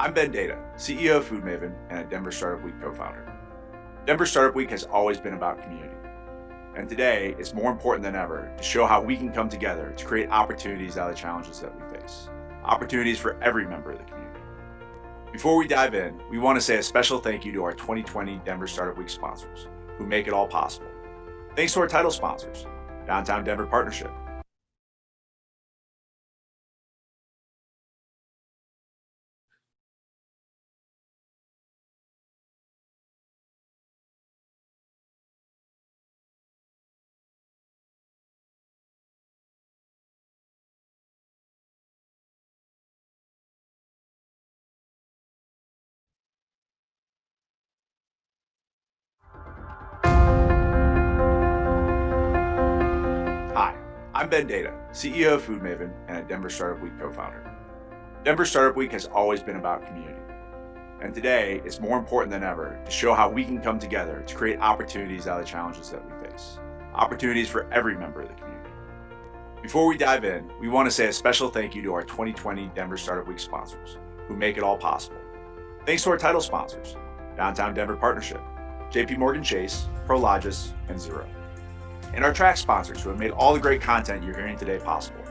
I'm Ben Data, CEO of Food Maven and a Denver Startup Week co-founder. Denver Startup Week has always been about community. And today, it's more important than ever to show how we can come together to create opportunities out of the challenges that we face. Opportunities for every member of the community. Before we dive in, we want to say a special thank you to our 2020 Denver Startup Week sponsors, who make it all possible. Thanks to our title sponsors, Downtown Denver Partnership, I'm Ben Data, CEO of Food Maven and a Denver Startup Week co-founder. Denver Startup Week has always been about community. And today, it's more important than ever to show how we can come together to create opportunities out of the challenges that we face. Opportunities for every member of the community. Before we dive in, we want to say a special thank you to our 2020 Denver Startup Week sponsors, who make it all possible. Thanks to our title sponsors, Downtown Denver Partnership, JP Morgan Chase, Prologis, and Xero. And our track sponsors who have made all the great content you're hearing today possible.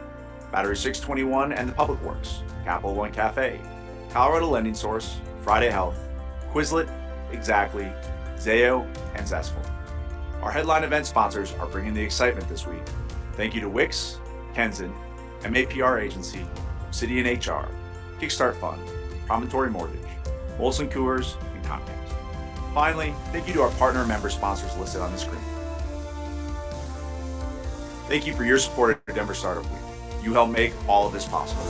Battery 621 and the Public Works, Capital One Cafe, Colorado Lending Source, Friday Health, Quizlet, Exactly, Zayo, and Zestful. Our headline event sponsors are bringing the excitement this week. Thank you to Wix, Kenzen, MAPR Agency, Obsidian HR, Kickstart Fund, Promontory Mortgage, Molson Coors, and Comcast. Finally, thank you to our partner and member sponsors listed on the screen. Thank you for your support at Denver Startup Week. You help make all of this possible.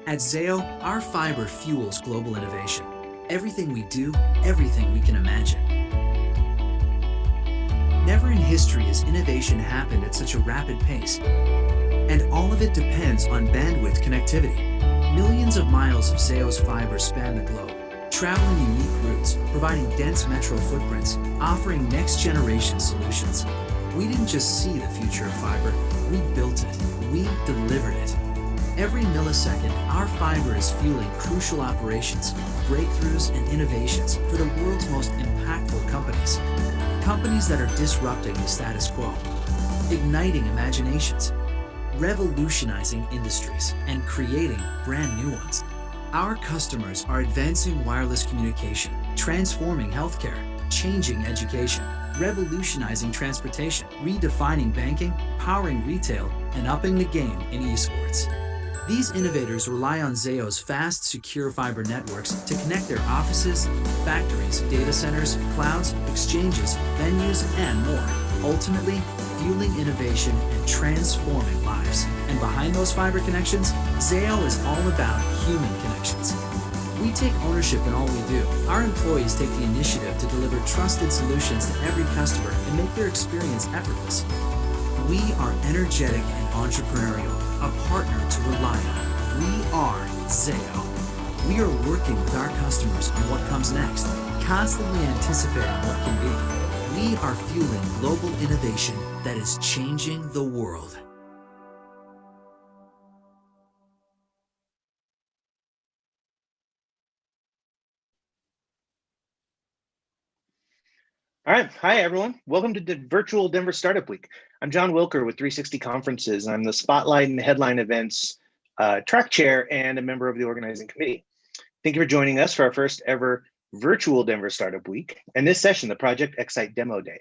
At Zayo, our fiber fuels global innovation. Everything we do, everything we can imagine. Never in history has innovation happened at such a rapid pace. And all of it depends on bandwidth connectivity. Millions of miles of Zayo's fiber span the globe, traveling unique routes, providing dense metro footprints, offering next-generation solutions. We didn't just see the future of fiber, we built it. We delivered it. Every millisecond, our fiber is fueling crucial operations, breakthroughs, and innovations for the world's most impactful companies. Companies that are disrupting the status quo, igniting imaginations, revolutionizing industries, and creating brand new ones. Our customers are advancing wireless communication, transforming healthcare, changing education, revolutionizing transportation, redefining banking, powering retail, and upping the game in esports. These innovators rely on Zayo's fast, secure fiber networks to connect their offices, factories, data centers, clouds, exchanges, venues, and more, ultimately fueling innovation and transforming lives. And behind those fiber connections, Zayo is all about human connections. We take ownership in all we do. Our employees take the initiative to deliver trusted solutions to every customer and make their experience effortless. We are energetic and entrepreneurial, a partner to rely on. We are Zayo. We are working with our customers on what comes next, constantly anticipating what can be. We are fueling global innovation that is changing the world. All right. Hi, everyone. Welcome to the virtual Denver Startup Week. I'm John Wilker with 360 Conferences. I'm the Spotlight and Headline Events track chair and a member of the organizing committee. Thank you for joining us for our first ever virtual Denver Startup Week, and this session, the Project X-ITE Demo Day.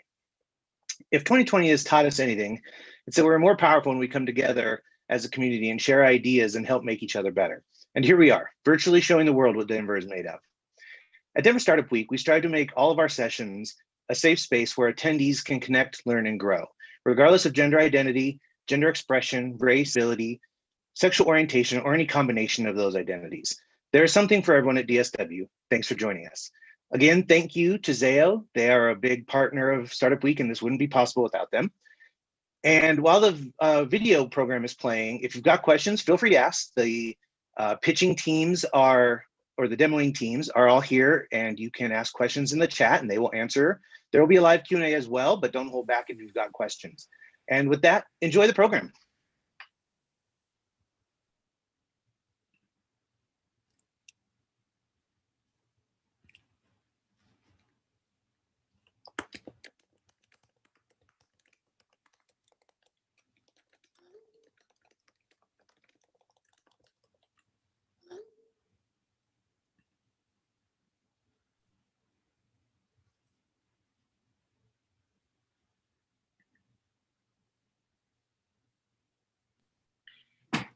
If 2020 has taught us anything, it's that we're more powerful when we come together as a community and share ideas and help make each other better. And here we are, virtually showing the world what Denver is made of. At Denver Startup Week, we strive to make all of our sessions a safe space where attendees can connect, learn, and grow, regardless of gender identity, gender expression, race, ability, sexual orientation, or any combination of those identities. There is something for everyone at DSW. Thanks for joining us. Again, thank you to Zayo. They are a big partner of Startup Week, and this wouldn't be possible without them. And while the video program is playing, if you've got questions, feel free to ask. The pitching teams are or the demoing teams are all here, and you can ask questions in the chat and they will answer. There will be a live Q&A as well, but don't hold back if you've got questions. And with that, enjoy the program.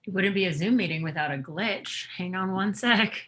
It wouldn't be a Zoom meeting without a glitch. Hang on one sec.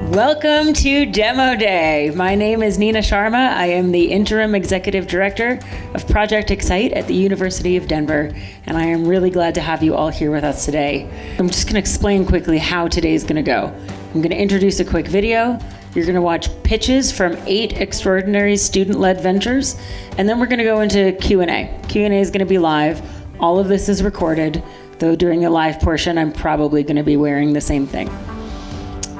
Welcome to Demo Day. My name is Nina Sharma. I am the Interim Executive Director of Project X-ITE at the University of Denver, and I am really glad to have you all here with us today. I'm just going to explain quickly how today's going to go. I'm going to introduce a quick video. You're going to watch pitches from 8 extraordinary student-led ventures, and then we're going to go into Q&A. Q&A is going to be live. All of this is recorded, though during the live portion, I'm probably going to be wearing the same thing.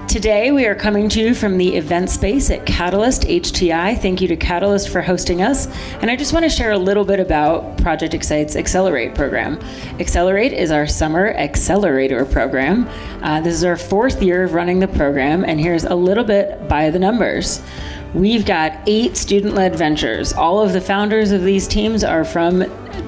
Today, we are coming to you from the event space at Catalyst HTI. Thank you to Catalyst for hosting us. And I just want to share a little bit about Project X-ITE's Accelerate program. Accelerate is our summer Accelerator program. This is our 4th year of running the program, and here's a little bit by the numbers. We've got 8 student-led ventures. All of the founders of these teams are from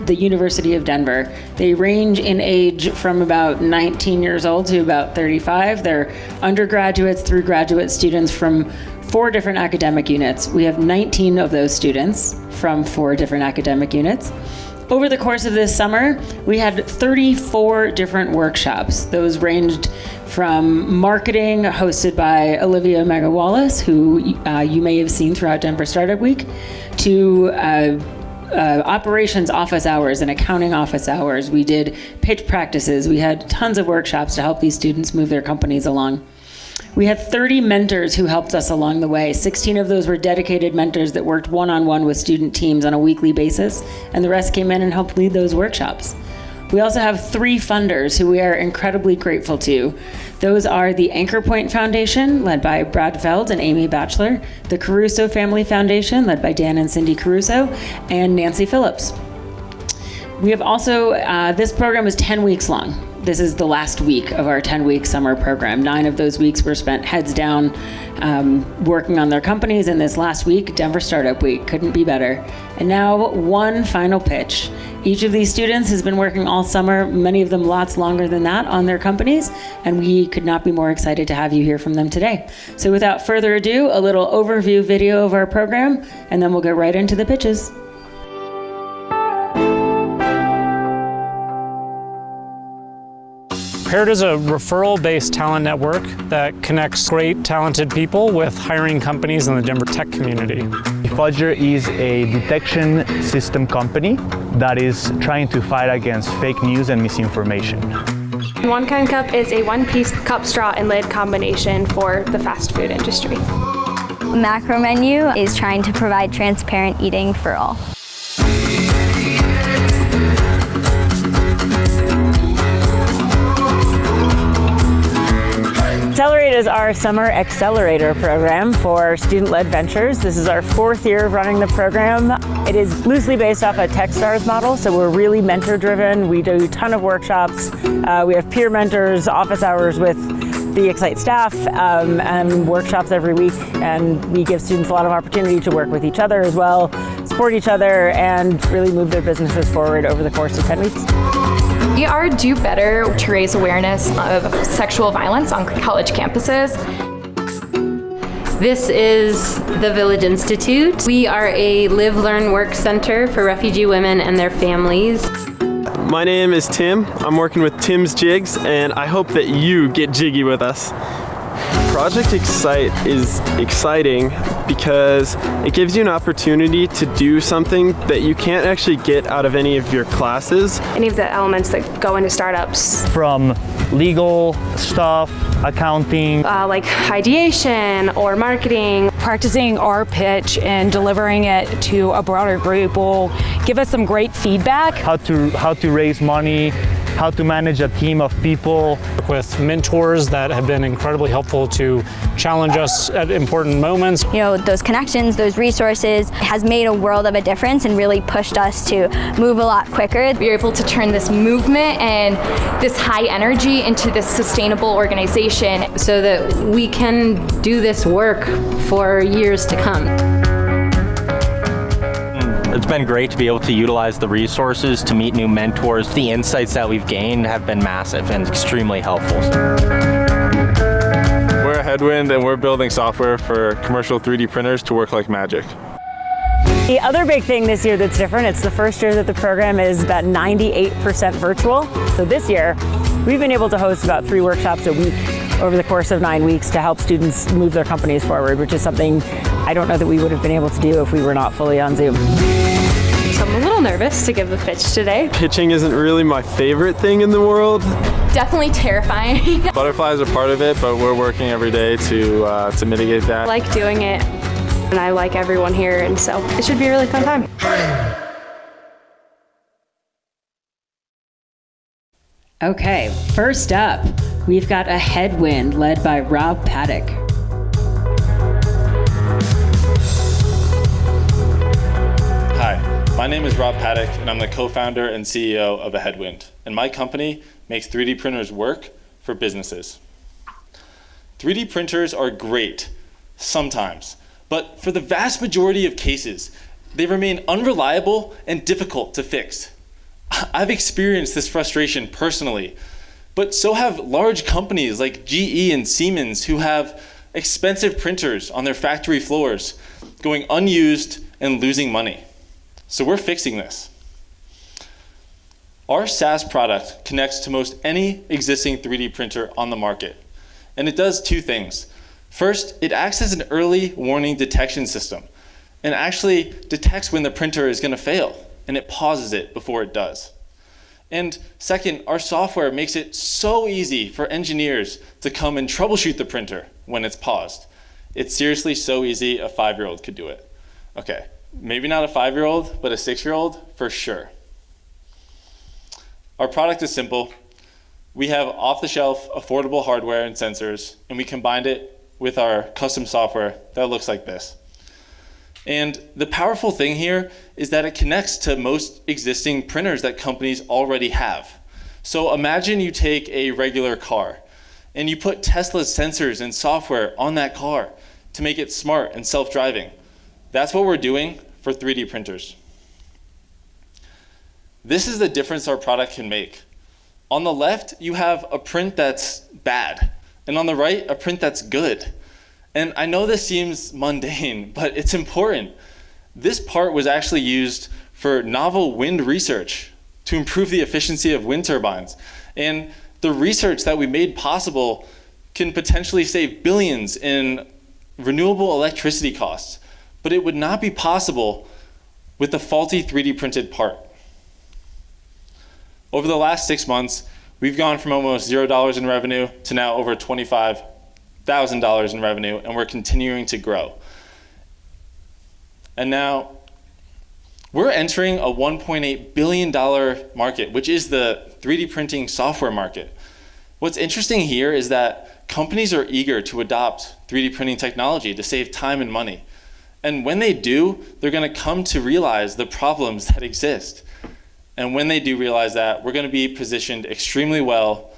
the University of Denver. They range in age from about 19 years old to about 35. They're undergraduates through graduate students from 4 different academic units. We have 19 of those students from 4 different academic units. Over the course of this summer, we had 34 different workshops. Those ranged from marketing, hosted by Olivia Mega-Wallace, who you may have seen throughout Denver Startup Week, to operations office hours and accounting office hours. We did pitch practices. We had tons of workshops to help these students move their companies along. We had 30 mentors who helped us along the way. 16 of those were dedicated mentors that worked one-on-one with student teams on a weekly basis, and the rest came in and helped lead those workshops. We also have 3 funders who we are incredibly grateful to. Those are the Anchor Point Foundation, led by Brad Feld and Amy Batchelor, the Caruso Family Foundation, led by Dan and Cindy Caruso, and Nancy Phillips. We have also, this program is 10 weeks long. This is the last week of our 10-week summer program. 9 of those weeks were spent heads down working on their companies, and this last week, Denver Startup Week. Couldn't be better. And now, one final pitch. Each of these students has been working all summer, many of them lots longer than that, on their companies, and we could not be more excited to have you hear from them today. So without further ado, a little overview video of our program, and then we'll get right into the pitches. Paired is a referral-based talent network that connects great, talented people with hiring companies in the Denver tech community. Fudger is a detection system company that is trying to fight against fake news and misinformation. One Kind Cup is a one-piece cup, straw, and lid combination for the fast food industry. Macro Menu is trying to provide transparent eating for all. Accelerate is our summer Accelerator program for student-led ventures. This is our 4th year of running the program. It is loosely based off a Techstars model, so we're really mentor-driven. We do a ton of workshops. We have peer mentors, office hours with the X-ITE staff, and workshops every week. And we give students a lot of opportunity to work with each other as well, support each other, and really move their businesses forward over the course of 10 weeks. We are Do Better to raise awareness of sexual violence on college campuses. This is the Village Institute. We are a live, learn, work center for refugee women and their families. My name is Tim. I'm working with Tim's Jigs, and I hope that you get jiggy with us. Project X-ITE is exciting because it gives you an opportunity to do something that you can't actually get out of any of your classes. Any of the elements that go into startups. From legal stuff, accounting. Like ideation or marketing. Practicing our pitch and delivering it to a broader group will give us some great feedback. How to raise money, how to manage a team of people. With mentors that have been incredibly helpful to challenge us at important moments. You know, those connections, those resources has made a world of a difference and really pushed us to move a lot quicker. We were able to turn this movement and this high energy into this sustainable organization so that we can do this work for years to come. It's been great to be able to utilize the resources to meet new mentors. The insights that we've gained have been massive and extremely helpful. We're a Headwind and we're building software for commercial 3D printers to work like magic. The other big thing this year that's different, it's the first year that the program is about 98% virtual. So this year, we've been able to host about 3 workshops a week over the course of 9 weeks to help students move their companies forward, which is something I don't know that we would have been able to do if we were not fully on Zoom. So I'm a little nervous to give the pitch today. Pitching isn't really my favorite thing in the world. definitely terrifying. Butterflies are part of it, but we're working every day to mitigate that. I like doing it, and I like everyone here, and so it should be a really fun time. Okay, first up, we've got a headwind led by Rob Paddock. Hi, my name is Rob Paddock, and I'm the co-founder and CEO of A Headwind, and my company makes 3D printers work for businesses. 3D printers are great, sometimes, but for the vast majority of cases, they remain unreliable and difficult to fix. I've experienced this frustration personally, but so have large companies like GE and Siemens who have expensive printers on their factory floors going unused and losing money. So we're fixing this. Our SaaS product connects to most any existing 3D printer on the market, and it does two things. First, it acts as an early warning detection system and actually detects when the printer is going to fail, and it pauses it before it does. And second, our software makes it so easy for engineers to come and troubleshoot the printer when it's paused. It's seriously so easy, a 5-year-old could do it. Okay, maybe not a 5-year-old, but a 6-year-old for sure. Our product is simple. We have off-the-shelf, affordable hardware and sensors, and we combined it with our custom software that looks like this. And the powerful thing here is that it connects to most existing printers that companies already have. So imagine you take a regular car and you put Tesla's sensors and software on that car to make it smart and self-driving. That's what we're doing for 3D printers. This is the difference our product can make. On the left, you have a print that's bad, and on the right, a print that's good. And I know this seems mundane, but it's important. This part was actually used for novel wind research to improve the efficiency of wind turbines. And the research that we made possible can potentially save billions in renewable electricity costs, but it would not be possible with the faulty 3D printed part. Over the last 6 months, we've gone from almost $0 in revenue to now over $25,000 in revenue, and we're continuing to grow. And now we're entering a $1.8 billion market, which is the 3D printing software market. What's interesting here is that companies are eager to adopt 3D printing technology to save time and money. And when they do, they're going to come to realize the problems that exist. And when they do realize that, we're going to be positioned extremely well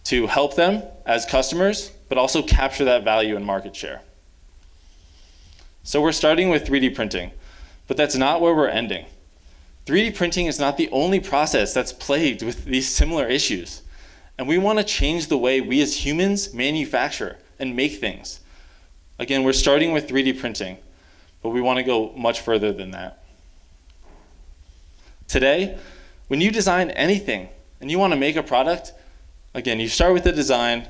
to help them as customers, but also capture that value and market share. So we're starting with 3D printing, but that's not where we're ending. 3D printing is not the only process that's plagued with these similar issues. And we want to change the way we as humans manufacture and make things. Again, we're starting with 3D printing, but we want to go much further than that. Today, when you design anything and you want to make a product, again, you start with the design,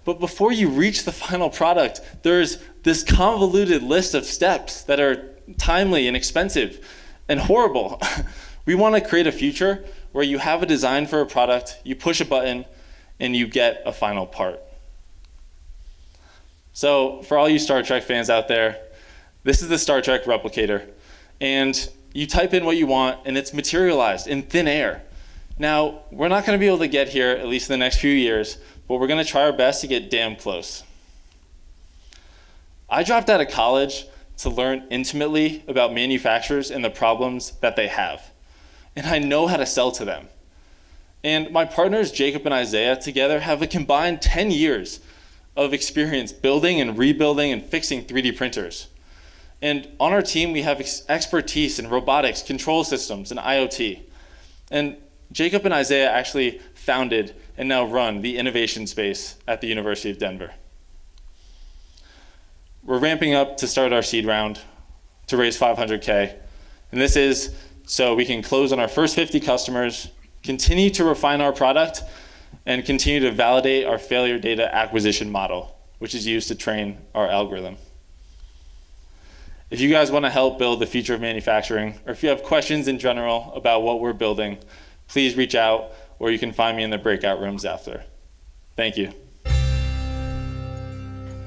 But before you reach the final product, there's this convoluted list of steps that are timely and expensive and horrible. We want to create a future where you have a design for a product, you push a button, and you get a final part. So for all you Star Trek fans out there, this is the Star Trek replicator. And you type in what you want, and it's materialized in thin air. Now, we're not going to be able to get here, at least in the next few years, but we're going to try our best to get damn close. I dropped out of college to learn intimately about manufacturers and the problems that they have. And I know how to sell to them. And my partners, Jacob and Isaiah, together have a combined 10 years of experience building and rebuilding and fixing 3D printers. And on our team, we have expertise in robotics, control systems, and IoT. And Jacob and Isaiah actually founded and now run the innovation space at the University of Denver. We're ramping up to start our seed round to raise $500K. And this is so we can close on our first 50 customers, continue to refine our product, and continue to validate our failure data acquisition model, which is used to train our algorithm. If you guys want to help build the future of manufacturing, or if you have questions in general about what we're building, please reach out, or you can find me in the breakout rooms after. Thank you.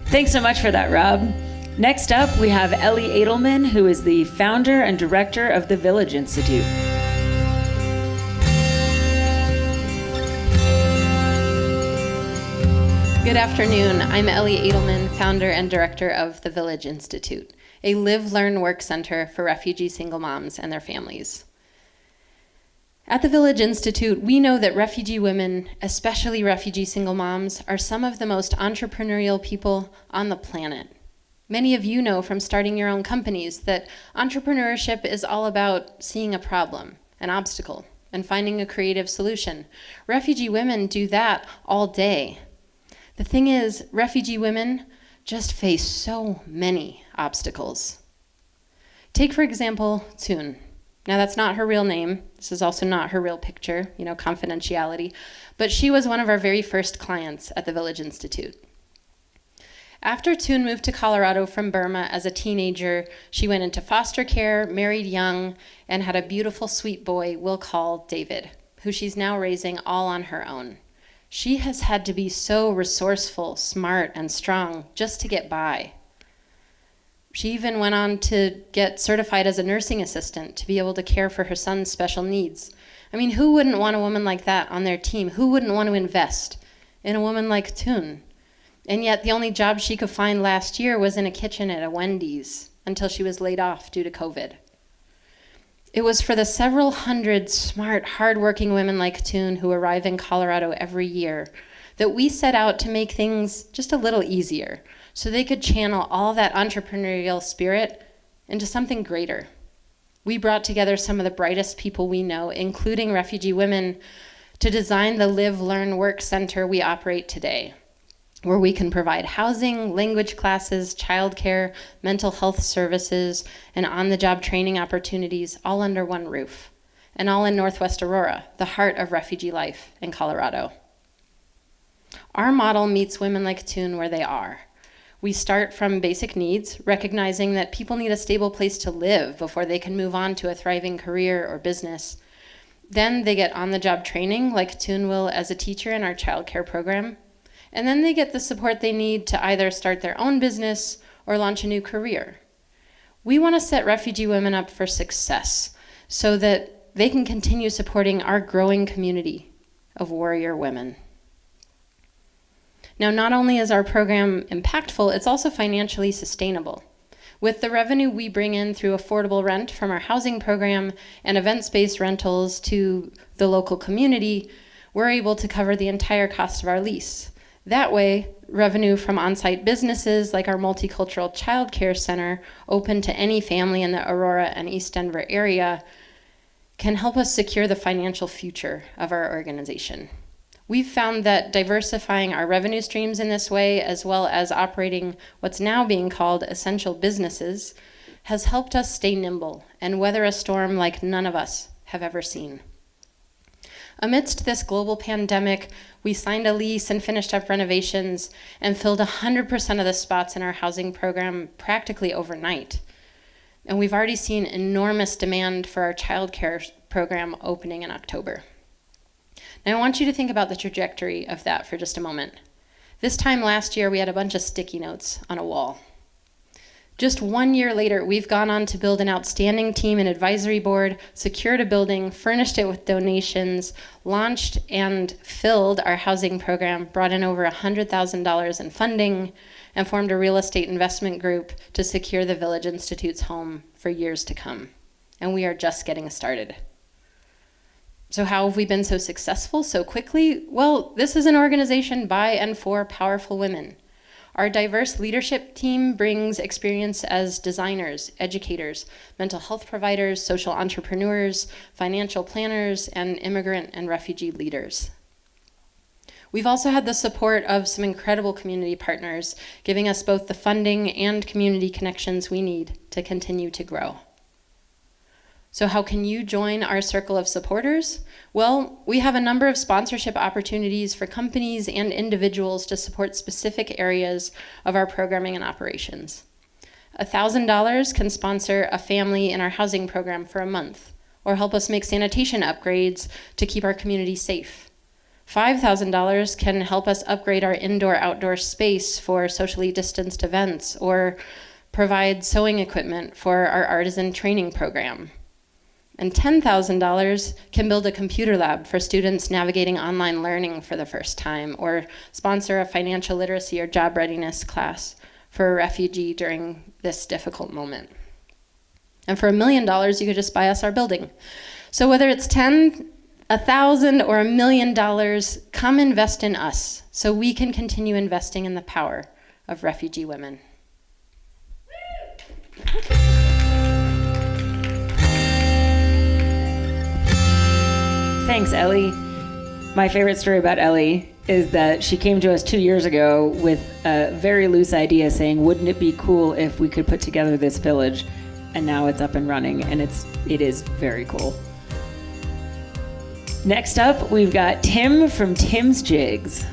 Thanks so much for that, Rob. Next up, we have Ellie Edelman, who is the founder and director of the Village Institute. Good afternoon. I'm Ellie Edelman, founder and director of the Village Institute, a live, learn, work center for refugee single moms and their families. At the Village Institute, we know that refugee women, especially refugee single moms, are some of the most entrepreneurial people on the planet. Many of you know from starting your own companies that entrepreneurship is all about seeing a problem, an obstacle, and finding a creative solution. Refugee women do that all day. The thing is, refugee women just face so many obstacles. Take, for example, Toon. Now, that's not her real name. This is also not her real picture, confidentiality. But she was one of our very first clients at the Village Institute. After Toon moved to Colorado from Burma as a teenager, she went into foster care, married young, and had a beautiful, sweet boy we'll call David, who she's now raising all on her own. She has had to be so resourceful, smart, and strong just to get by. She even went on to get certified as a nursing assistant to be able to care for her son's special needs. I mean, who wouldn't want a woman like that on their team? Who wouldn't want to invest in a woman like Toon? And yet the only job she could find last year was in a kitchen at a Wendy's until she was laid off due to COVID. It was for the several hundred smart, hardworking women like Toon who arrive in Colorado every year that we set out to make things just a little easier so they could channel all that entrepreneurial spirit into something greater. We brought together some of the brightest people we know, including refugee women, to design the Live, Learn, Work Center we operate today, where we can provide housing, language classes, childcare, mental health services, and on-the-job training opportunities all under one roof, and all in Northwest Aurora, the heart of refugee life in Colorado. Our model meets women like Toon where they are. We start from basic needs, recognizing that people need a stable place to live before they can move on to a thriving career or business. Then they get on-the-job training, like Toon will as a teacher in our childcare program. And then they get the support they need to either start their own business or launch a new career. We want to set refugee women up for success so that they can continue supporting our growing community of warrior women. Now, not only is our program impactful, it's also financially sustainable. With the revenue we bring in through affordable rent from our housing program and events-based rentals to the local community, we're able to cover the entire cost of our lease. That way, revenue from on-site businesses like our multicultural child care center, open to any family in the Aurora and East Denver area, can help us secure the financial future of our organization. We've found that diversifying our revenue streams in this way, as well as operating what's now being called essential businesses, has helped us stay nimble and weather a storm like none of us have ever seen. Amidst this global pandemic, we signed a lease and finished up renovations and filled 100% of the spots in our housing program practically overnight. And we've already seen enormous demand for our childcare program opening in October. Now I want you to think about the trajectory of that for just a moment. This time last year, we had a bunch of sticky notes on a wall. Just 1 year later, we've gone on to build an outstanding team and advisory board, secured a building, furnished it with donations, launched and filled our housing program, brought in over $100,000 in funding, and formed a real estate investment group to secure the Village Institute's home for years to come. And we are just getting started. So how have we been so successful so quickly? Well, this is an organization by and for powerful women. Our diverse leadership team brings experience as designers, educators, mental health providers, social entrepreneurs, financial planners, and immigrant and refugee leaders. We've also had the support of some incredible community partners, giving us both the funding and community connections we need to continue to grow. So how can you join our circle of supporters? Well, we have a number of sponsorship opportunities for companies and individuals to support specific areas of our programming and operations. $1,000 can sponsor a family in our housing program for a month, or help us make sanitation upgrades to keep our community safe. $5,000 can help us upgrade our indoor-outdoor space for socially distanced events, or provide sewing equipment for our artisan training program. And $10,000 can build a computer lab for students navigating online learning for the first time, or sponsor a financial literacy or job readiness class for a refugee during this difficult moment. And for $1 million, you could just buy us our building. So whether it's 10, 1,000, or $1 million, come invest in us so we can continue investing in the power of refugee women. Thanks, Ellie. My favorite story about Ellie is that she came to us 2 years ago with a very loose idea saying, wouldn't it be cool if we could put together this village? And now it's up and running, and it is very cool. Next up, we've got Tim from Tim's Jigs.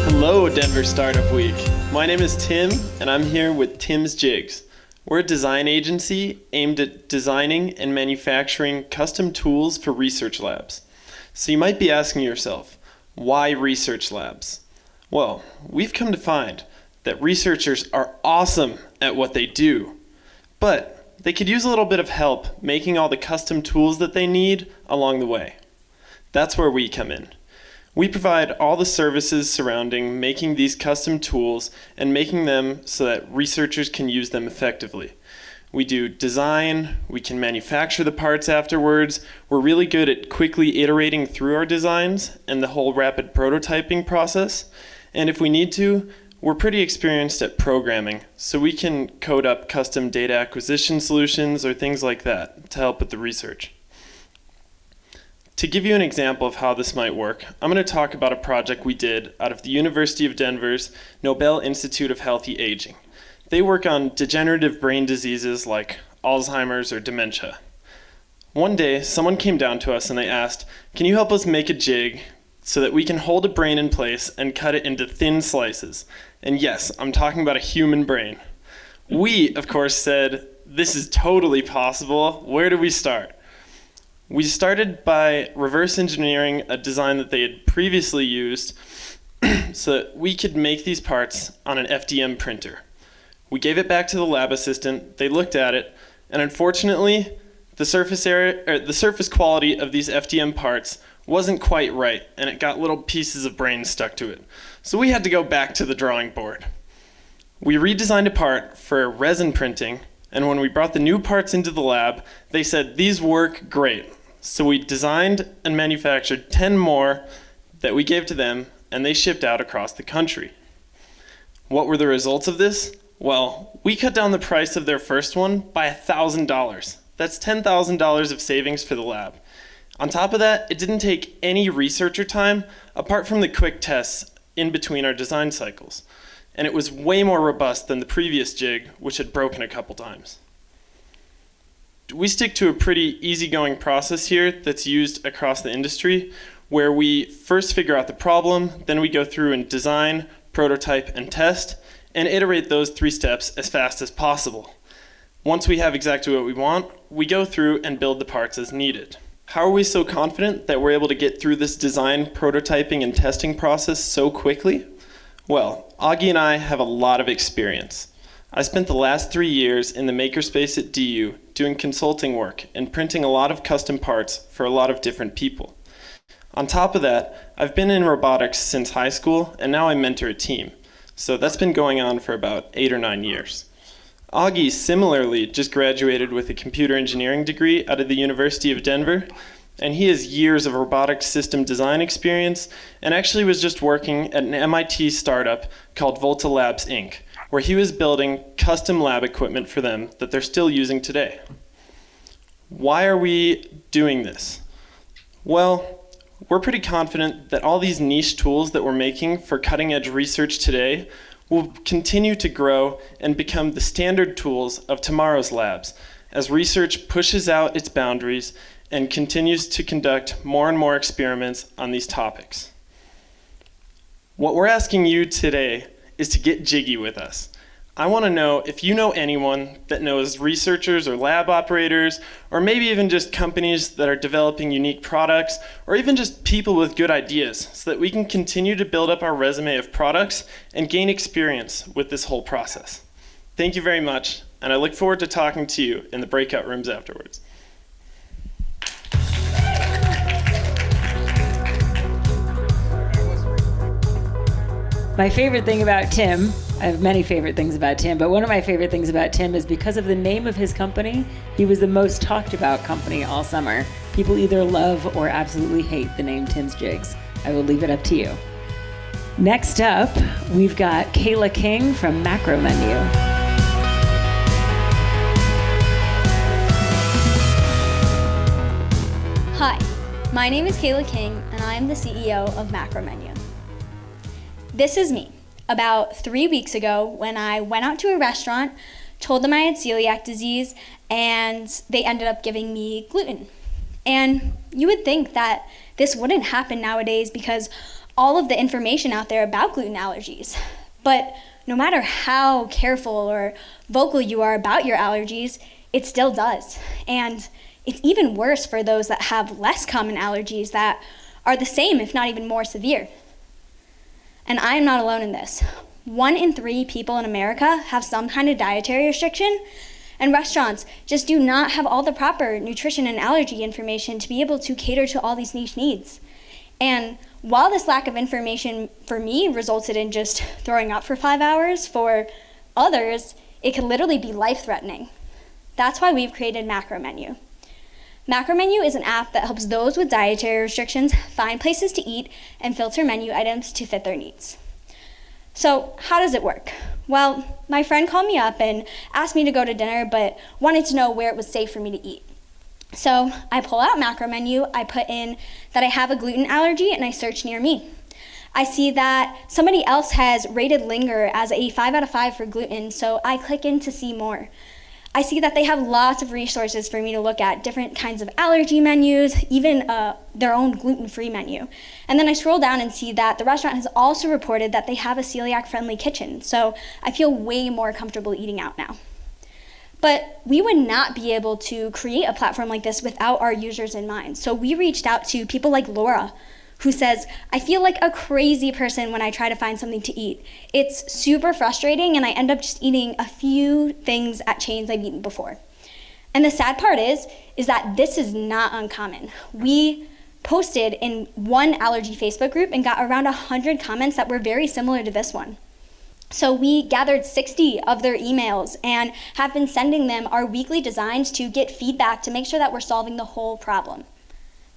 Hello, Denver Startup Week. My name is Tim, and I'm here with Tim's Jigs. We're a design agency aimed at designing and manufacturing custom tools for research labs. So you might be asking yourself, why research labs? Well, we've come to find that researchers are awesome at what they do, but they could use a little bit of help making all the custom tools that they need along the way. That's where we come in. We provide all the services surrounding making these custom tools and making them so that researchers can use them effectively. We do design, we can manufacture the parts afterwards, we're really good at quickly iterating through our designs and the whole rapid prototyping process, and if we need to, we're pretty experienced at programming, so we can code up custom data acquisition solutions or things like that to help with the research. To give you an example of how this might work, I'm going to talk about a project we did out of the University of Denver's Nobel Institute of Healthy Aging. They work on degenerative brain diseases like Alzheimer's or dementia. One day, someone came down to us and they asked, can you help us make a jig so that we can hold a brain in place and cut it into thin slices? And yes, I'm talking about a human brain. We, of course, said, this is totally possible. Where do we start? We started by reverse engineering a design that they had previously used so that we could make these parts on an FDM printer. We gave it back to the lab assistant, they looked at it, and unfortunately, the surface quality of these FDM parts wasn't quite right, and it got little pieces of brain stuck to it. So we had to go back to the drawing board. We redesigned a part for resin printing, and when we brought the new parts into the lab, they said these work great. So we designed and manufactured 10 more that we gave to them, and they shipped out across the country. What were the results of this? Well, we cut down the price of their first one by $1,000. That's $10,000 of savings for the lab. On top of that, it didn't take any researcher time apart from the quick tests in between our design cycles. And it was way more robust than the previous jig, which had broken a couple times. we stick to a pretty easygoing process here that's used across the industry, where we first figure out the problem, then we go through and design, prototype, and test, and iterate those 3 steps as fast as possible. Once we have exactly what we want, we go through and build the parts as needed. How are we so confident that we're able to get through this design, prototyping, and testing process so quickly? Well, Augie and I have a lot of experience. I spent the last 3 years in the makerspace at DU doing consulting work and printing a lot of custom parts for a lot of different people. On top of that, I've been in robotics since high school, and now I mentor a team. So that's been going on for about 8 or 9 years. Augie similarly just graduated with a computer engineering degree out of the University of Denver, and he has years of robotic system design experience and actually was just working at an MIT startup called Volta Labs Inc., where he was building custom lab equipment for them that they're still using today. Why are we doing this? Well, we're pretty confident that all these niche tools that we're making for cutting-edge research today will continue to grow and become the standard tools of tomorrow's labs as research pushes out its boundaries and continues to conduct more and more experiments on these topics. What we're asking you today is to get jiggy with us. I want to know if you know anyone that knows researchers or lab operators, or maybe even just companies that are developing unique products, or even just people with good ideas, so that we can continue to build up our resume of products and gain experience with this whole process. Thank you very much, and I look forward to talking to you in the breakout rooms afterwards. My favorite thing about Tim, I have many favorite things about Tim, but one of my favorite things about Tim is because of the name of his company, he was the most talked about company all summer. People either love or absolutely hate the name Tim's Jigs. I will leave it up to you. Next up, we've got Kayla King from Macro Menu. Hi, my name is Kayla King, and I am the CEO of Macro Menu. This is me, about 3 weeks ago when I went out to a restaurant, told them I had celiac disease, and they ended up giving me gluten. And you would think that this wouldn't happen nowadays because all of the information out there about gluten allergies. But no matter how careful or vocal you are about your allergies, it still does. And it's even worse for those that have less common allergies that are the same, if not even more severe. And I am not alone in this. 1 in 3 people in America have some kind of dietary restriction, and restaurants just do not have all the proper nutrition and allergy information to be able to cater to all these niche needs. And while this lack of information for me resulted in just throwing up for 5 hours, for others, it could literally be life-threatening. That's why we've created Macro Menu. Macro Menu is an app that helps those with dietary restrictions find places to eat and filter menu items to fit their needs. So how does it work? Well, my friend called me up and asked me to go to dinner, but wanted to know where it was safe for me to eat. So I pull out Macro Menu, I put in that I have a gluten allergy, and I search near me. I see that somebody else has rated Linger as a 5 out of 5 for gluten, so I click in to see more. I see that they have lots of resources for me to look at, different kinds of allergy menus, even their own gluten-free menu. And then I scroll down and see that the restaurant has also reported that they have a celiac-friendly kitchen, so I feel way more comfortable eating out now. But we would not be able to create a platform like this without our users in mind. So we reached out to people like Laura, who says, I feel like a crazy person when I try to find something to eat. It's super frustrating, and I end up just eating a few things at chains I've eaten before. And the sad part is that this is not uncommon. We posted in one allergy Facebook group and got around 100 comments that were very similar to this one. So we gathered 60 of their emails and have been sending them our weekly designs to get feedback to make sure that we're solving the whole problem.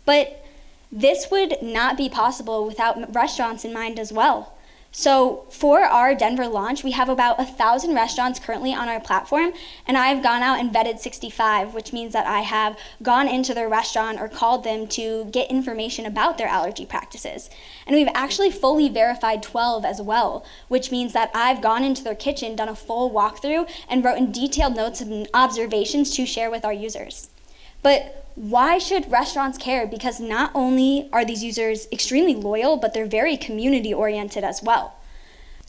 But this would not be possible without restaurants in mind as well. So for our Denver launch, we have about 1,000 restaurants currently on our platform, and I've gone out and vetted 65, which means that I have gone into their restaurant or called them to get information about their allergy practices. And we've actually fully verified 12 as well, which means that I've gone into their kitchen, done a full walkthrough, and written detailed notes and observations to share with our users. But why should restaurants care? Because not only are these users extremely loyal, but they're very community oriented as well.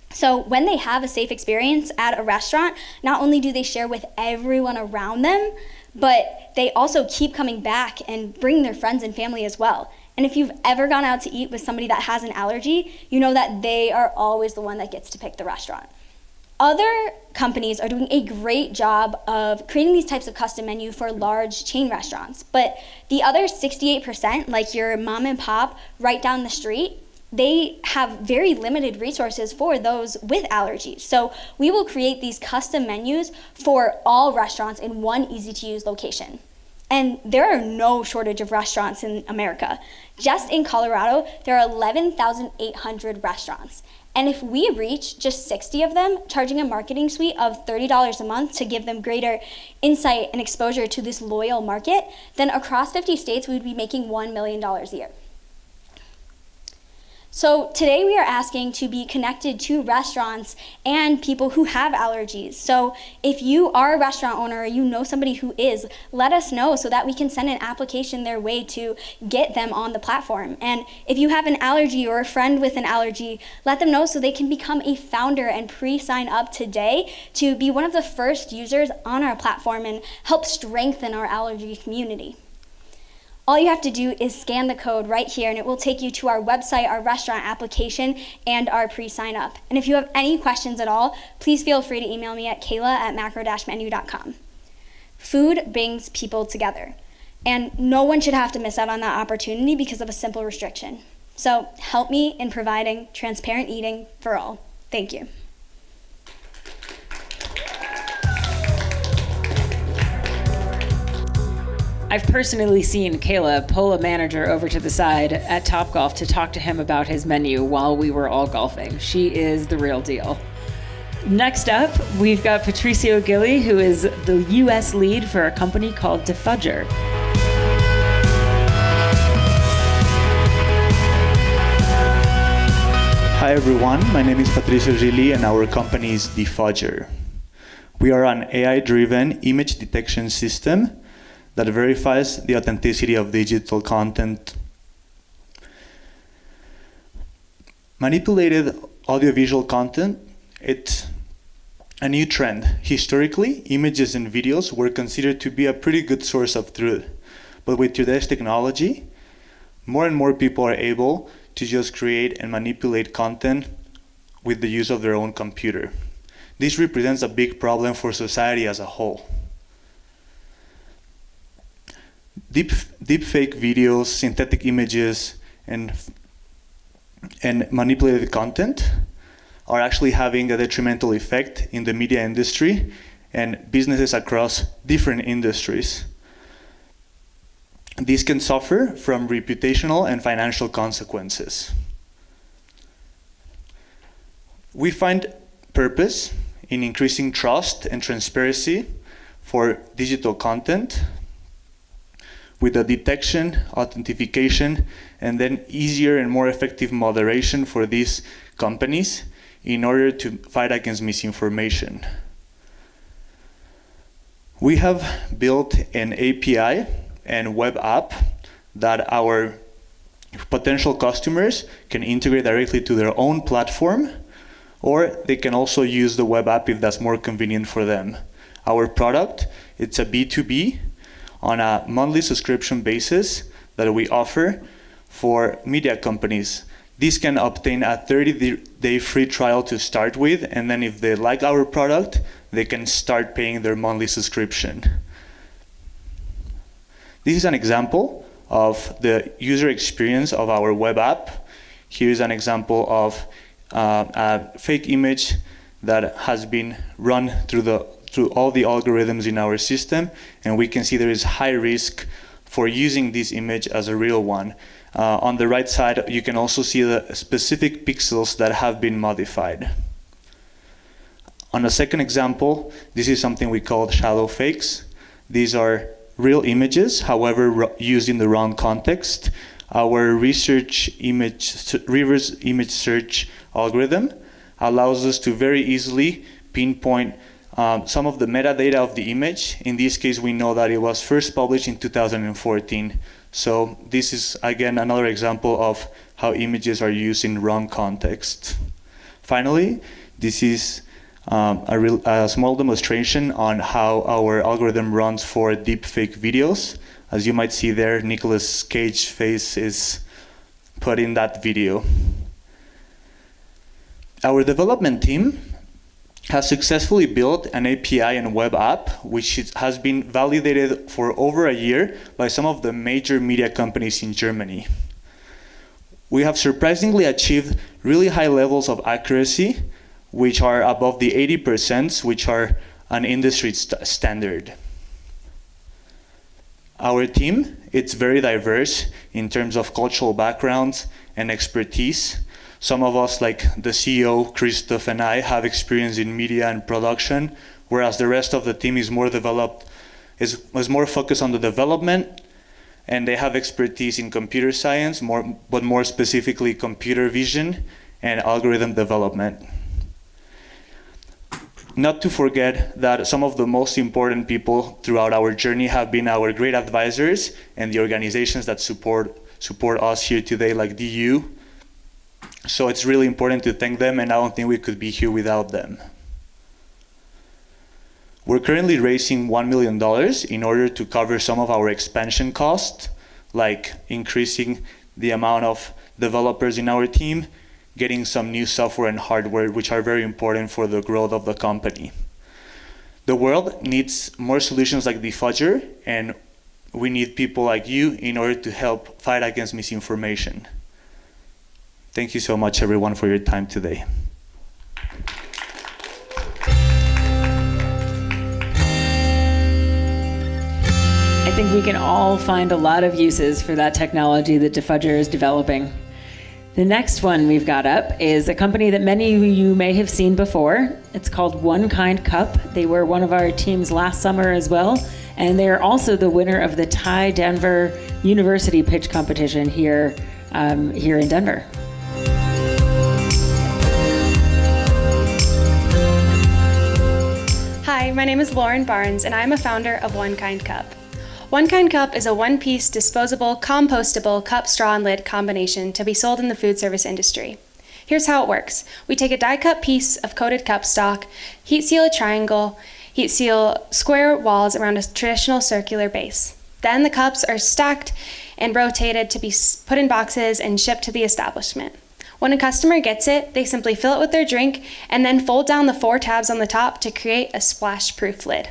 So when they have a safe experience at a restaurant, not only do they share with everyone around them, but they also keep coming back and bring their friends and family as well. And if you've ever gone out to eat with somebody that has an allergy, you know that they are always the one that gets to pick the restaurant. Other companies are doing a great job of creating these types of custom menu for large chain restaurants, but the other 68%, like your mom and pop right down the street, they have very limited resources for those with allergies. So we will create these custom menus for all restaurants in one easy-to-use location. And there are no shortage of restaurants in America. Just in Colorado, there are 11,800 restaurants. And if we reach just 60 of them, charging a marketing suite of $30 a month to give them greater insight and exposure to this loyal market, then across 50 states, we would be making $1 million a year. So today we are asking to be connected to restaurants and people who have allergies. So if you are a restaurant owner or you know somebody who is, let us know so that we can send an application their way to get them on the platform. And if you have an allergy or a friend with an allergy, let them know so they can become a founder and pre-sign up today to be one of the first users on our platform and help strengthen our allergy community. All you have to do is scan the code right here and it will take you to our website, our restaurant application, and our pre-sign up. And if you have any questions at all, please feel free to email me at kayla@macro-menu.com. Food brings people together, and no one should have to miss out on that opportunity because of a simple restriction. So help me in providing transparent eating for all. Thank you. I've personally seen Kayla pull a manager over to the side at Topgolf to talk to him about his menu while we were all golfing. She is the real deal. Next up, we've got Patricio Gilly, who is the US lead for a company called Defudger. Hi everyone, my name is Patricio Gilly and our company is Defudger. We are an AI-driven image detection system that verifies the authenticity of digital content. Manipulated audiovisual content, it's a new trend. Historically, images and videos were considered to be a pretty good source of truth. But with today's technology, more and more people are able to just create and manipulate content with the use of their own computer. This represents a big problem for society as a whole. Deepfake videos, synthetic images, and manipulated content are actually having a detrimental effect in the media industry and businesses across different industries. These can suffer from reputational and financial consequences. We find purpose in increasing trust and transparency for digital content with the detection, authentication, and then easier and more effective moderation for these companies in order to fight against misinformation. We have built an API and web app that our potential customers can integrate directly to their own platform, or they can also use the web app if that's more convenient for them. Our product, it's a B2B on a monthly subscription basis that we offer for media companies. These can obtain a 30-day free trial to start with, and then if they like our product, they can start paying their monthly subscription. This is an example of the user experience of our web app. Here is an example of a fake image that has been run through all the algorithms in our system, and we can see there is high risk for using this image as a real one. On the right side, you can also see the specific pixels that have been modified. On a second example, this is something we call shadow fakes. These are real images, however, used in the wrong context. Our reverse image search algorithm allows us to very easily pinpoint some of the metadata of the image. In this case, we know that it was first published in 2014. So this is, again, another example of how images are used in wrong context. Finally, this is a small demonstration on how our algorithm runs for deepfake videos. As you might see there, Nicolas Cage's face is put in that video. Our development team has successfully built an API and web app, which has been validated for over a year by some of the major media companies in Germany. We have surprisingly achieved really high levels of accuracy, which are above the 80%, which are an industry standard. Our team, it's very diverse in terms of cultural backgrounds and expertise. Some of us, like the CEO, Christoph, and I, have experience in media and production, whereas the rest of the team is more focused on the development, and they have expertise in computer science, but more specifically computer vision and algorithm development. Not to forget that some of the most important people throughout our journey have been our great advisors and the organizations that support us here today, like DU. So it's really important to thank them, and I don't think we could be here without them. We're currently raising $1 million in order to cover some of our expansion costs, like increasing the amount of developers in our team, getting some new software and hardware, which are very important for the growth of the company. The world needs more solutions like Defudger, and we need people like you in order to help fight against misinformation. Thank you so much, everyone, for your time today. I think we can all find a lot of uses for that technology that Defudger is developing. The next one we've got up is a company that many of you may have seen before. It's called One Kind Cup. They were one of our teams last summer as well, and they're also the winner of the TIE Denver University Pitch Competition here in Denver. Hi, my name is Lauren Barnes, and I'm a founder of One Kind Cup. One Kind Cup is a one-piece, disposable, compostable cup, straw, and lid combination to be sold in the food service industry. Here's how it works. We take a die-cut piece of coated cup stock, heat seal a triangle, heat seal square walls around a traditional circular base. Then the cups are stacked and rotated to be put in boxes and shipped to the establishment. When a customer gets it, they simply fill it with their drink and then fold down the 4 tabs on the top to create a splash-proof lid.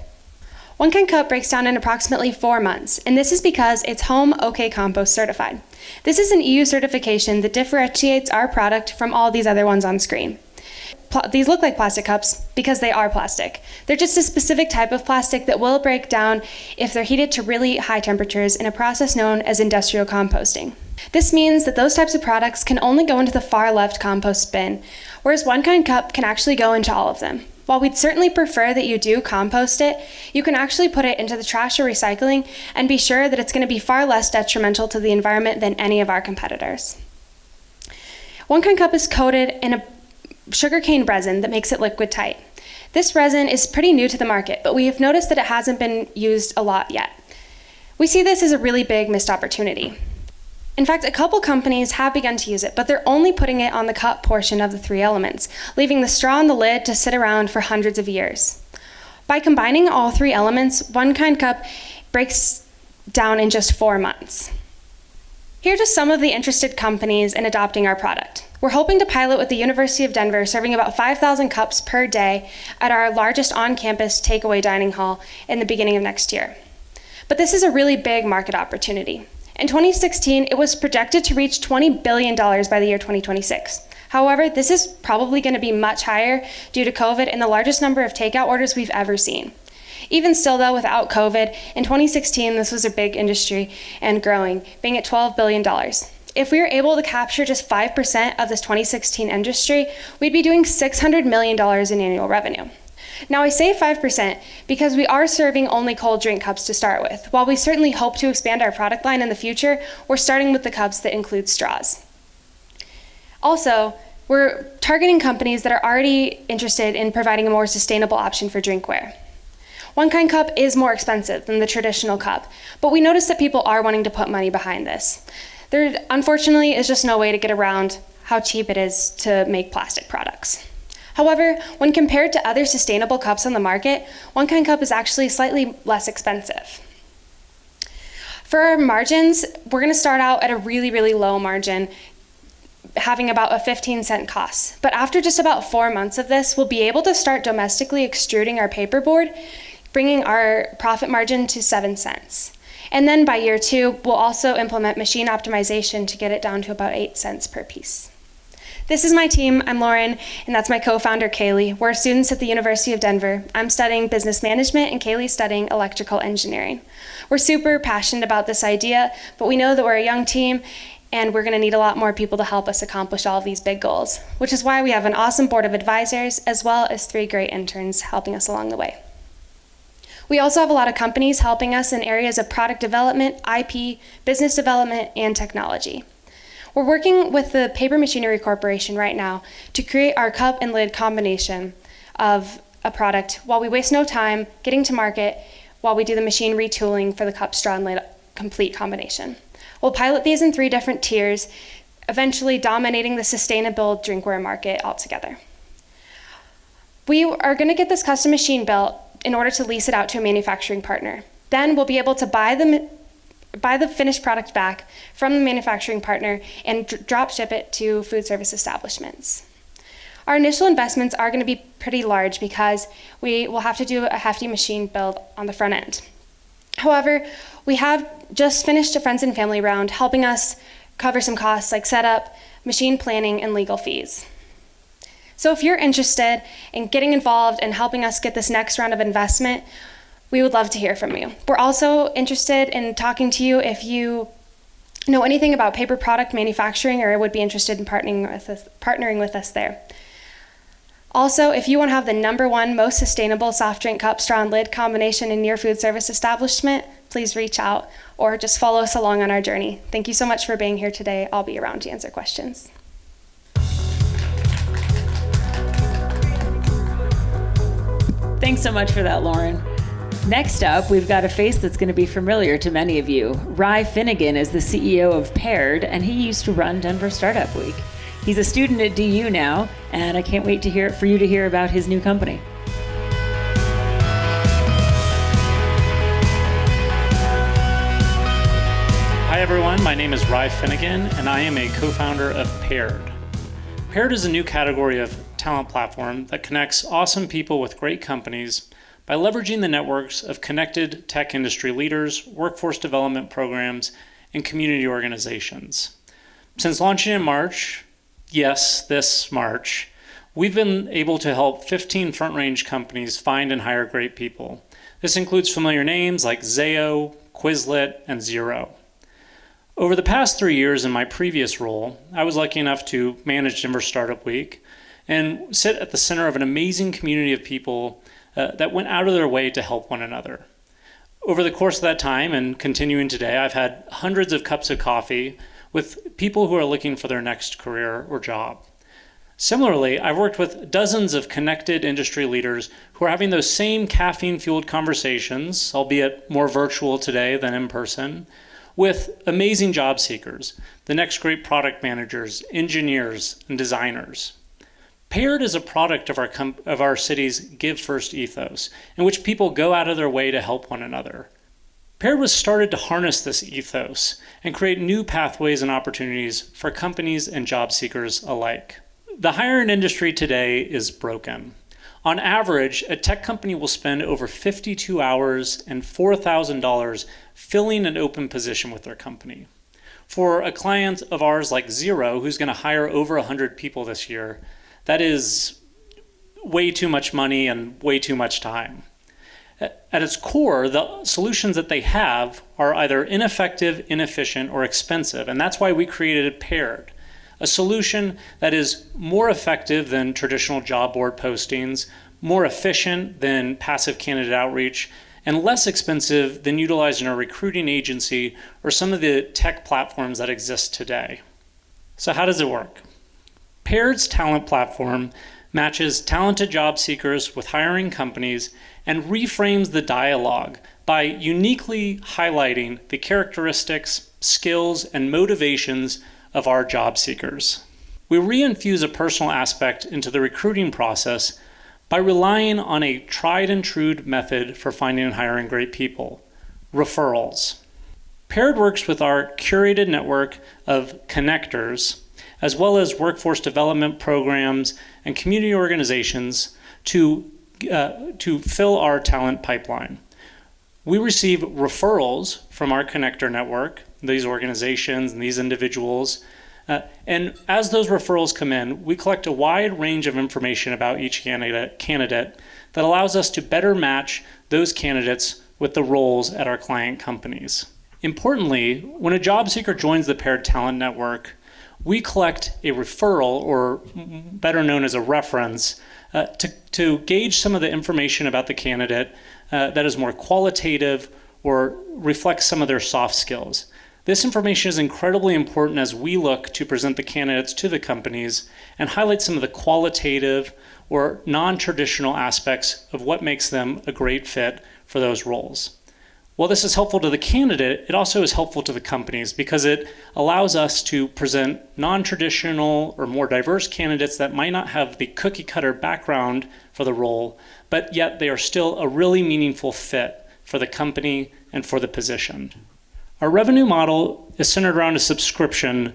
One Kind Cup breaks down in approximately 4 months, and this is because it's Home OK Compost certified. This is an EU certification that differentiates our product from all these other ones on screen. These look like plastic cups because they are plastic. They're just a specific type of plastic that will break down if they're heated to really high temperatures in a process known as industrial composting. This means that those types of products can only go into the far left compost bin, whereas One Kind Cup can actually go into all of them. While we'd certainly prefer that you do compost it, you can actually put it into the trash or recycling and be sure that it's going to be far less detrimental to the environment than any of our competitors. One Kind Cup is coated in a sugarcane resin that makes it liquid tight. This resin is pretty new to the market, but we have noticed that it hasn't been used a lot yet. We see this as a really big missed opportunity. In fact, a couple companies have begun to use it, but they're only putting it on the cup portion of the 3 elements, leaving the straw and the lid to sit around for hundreds of years. By combining all 3 elements, One Kind Cup breaks down in just 4 months. Here are just some of the interested companies in adopting our product. We're hoping to pilot with the University of Denver, serving about 5,000 cups per day at our largest on-campus takeaway dining hall in the beginning of next year. But this is a really big market opportunity. In 2016, it was projected to reach $20 billion by the year 2026. However, this is probably going to be much higher due to COVID and the largest number of takeout orders we've ever seen. Even still though, without COVID, in 2016 this was a big industry and growing, being at $12 billion. If we were able to capture just 5% of this 2016 industry, we'd be doing $600 million in annual revenue. Now I say 5% because we are serving only cold drink cups to start with. While we certainly hope to expand our product line in the future, we're starting with the cups that include straws. Also, we're targeting companies that are already interested in providing a more sustainable option for drinkware. One Kind cup is more expensive than the traditional cup, but we notice that people are wanting to put money behind this. There, unfortunately, is just no way to get around how cheap it is to make plastic products. However, when compared to other sustainable cups on the market, One Kind cup is actually slightly less expensive. For our margins, we're going to start out at a really, really low margin, having about a 15-cent cost. But after just about 4 months of this, we'll be able to start domestically extruding our paperboard, bringing our profit margin to 7 cents. And then by year 2, we'll also implement machine optimization to get it down to about 8 cents per piece. This is my team. I'm Lauren, and that's my co-founder, Kaylee. We're students at the University of Denver. I'm studying business management, and Kaylee's studying electrical engineering. We're super passionate about this idea, but we know that we're a young team, and we're going to need a lot more people to help us accomplish all of these big goals, which is why we have an awesome board of advisors, as well as 3 great interns helping us along the way. We also have a lot of companies helping us in areas of product development, IP, business development, and technology. We're working with the Paper Machinery Corporation right now to create our cup and lid combination of a product while we waste no time getting to market while we do the machine retooling for the cup, straw, and lid complete combination. We'll pilot these in 3 different tiers, eventually dominating the sustainable drinkware market altogether. We are going to get this custom machine built in order to lease it out to a manufacturing partner. Then we'll be able to buy the finished product back from the manufacturing partner and drop ship it to food service establishments. Our initial investments are going to be pretty large because we will have to do a hefty machine build on the front end. However, we have just finished a friends and family round helping us cover some costs like setup, machine planning, and legal fees. So if you're interested in getting involved and helping us get this next round of investment, we would love to hear from you. We're also interested in talking to you if you know anything about paper product manufacturing or would be interested in partnering with us there. Also, if you want to have the #1 most sustainable soft drink cup, straw, and lid combination in your food service establishment, please reach out or just follow us along on our journey. Thank you so much for being here today. I'll be around to answer questions. Thanks so much for that, Lauren. Next up, we've got a face that's going to be familiar to many of you. Rye Finnegan is the CEO of Paired, and he used to run Denver Startup Week. He's a student at DU now, and I can't wait for you to hear about his new company. Hi everyone, my name is Rye Finnegan, and I am a co-founder of Paired. Paired is a new category of talent platform that connects awesome people with great companies by leveraging the networks of connected tech industry leaders, workforce development programs, and community organizations. Since launching in March, yes, this March, we've been able to help 15 front-range companies find and hire great people. This includes familiar names like Zayo, Quizlet, and Xero. Over the past 3 years in my previous role, I was lucky enough to manage Denver Startup Week and sit at the center of an amazing community of people that went out of their way to help one another. Over the course of that time and continuing today, I've had hundreds of cups of coffee with people who are looking for their next career or job. Similarly, I've worked with dozens of connected industry leaders who are having those same caffeine-fueled conversations, albeit more virtual today than in person, with amazing job seekers, the next great product managers, engineers, and designers. Paired is a product of our city's Give First ethos, in which people go out of their way to help one another. Paired was started to harness this ethos and create new pathways and opportunities for companies and job seekers alike. The hiring industry today is broken. On average, a tech company will spend over 52 hours and $4,000 filling an open position with their company. For a client of ours like Xero, who's going to hire over 100 people this year, that is way too much money and way too much time. At its core, the solutions that they have are either ineffective, inefficient, or expensive, and that's why we created Paired, a solution that is more effective than traditional job board postings, more efficient than passive candidate outreach, and less expensive than utilizing a recruiting agency or some of the tech platforms that exist today. So how does it work? Paired's talent platform matches talented job seekers with hiring companies and reframes the dialogue by uniquely highlighting the characteristics, skills, and motivations of our job seekers. We reinfuse a personal aspect into the recruiting process by relying on a tried and true method for finding and hiring great people, referrals. Paired works with our curated network of connectors, as well as workforce development programs and community organizations to fill our talent pipeline. We receive referrals from our connector network, these organizations and these individuals, and as those referrals come in, we collect a wide range of information about each candidate that allows us to better match those candidates with the roles at our client companies. Importantly, when a job seeker joins the Paired Talent Network, we collect a referral, or better known as a reference, to gauge some of the information about the candidate that is more qualitative or reflects some of their soft skills. This information is incredibly important as we look to present the candidates to the companies and highlight some of the qualitative or non-traditional aspects of what makes them a great fit for those roles. While this is helpful to the candidate, it also is helpful to the companies because it allows us to present non-traditional or more diverse candidates that might not have the cookie-cutter background for the role, but yet they are still a really meaningful fit for the company and for the position. Our revenue model is centered around a subscription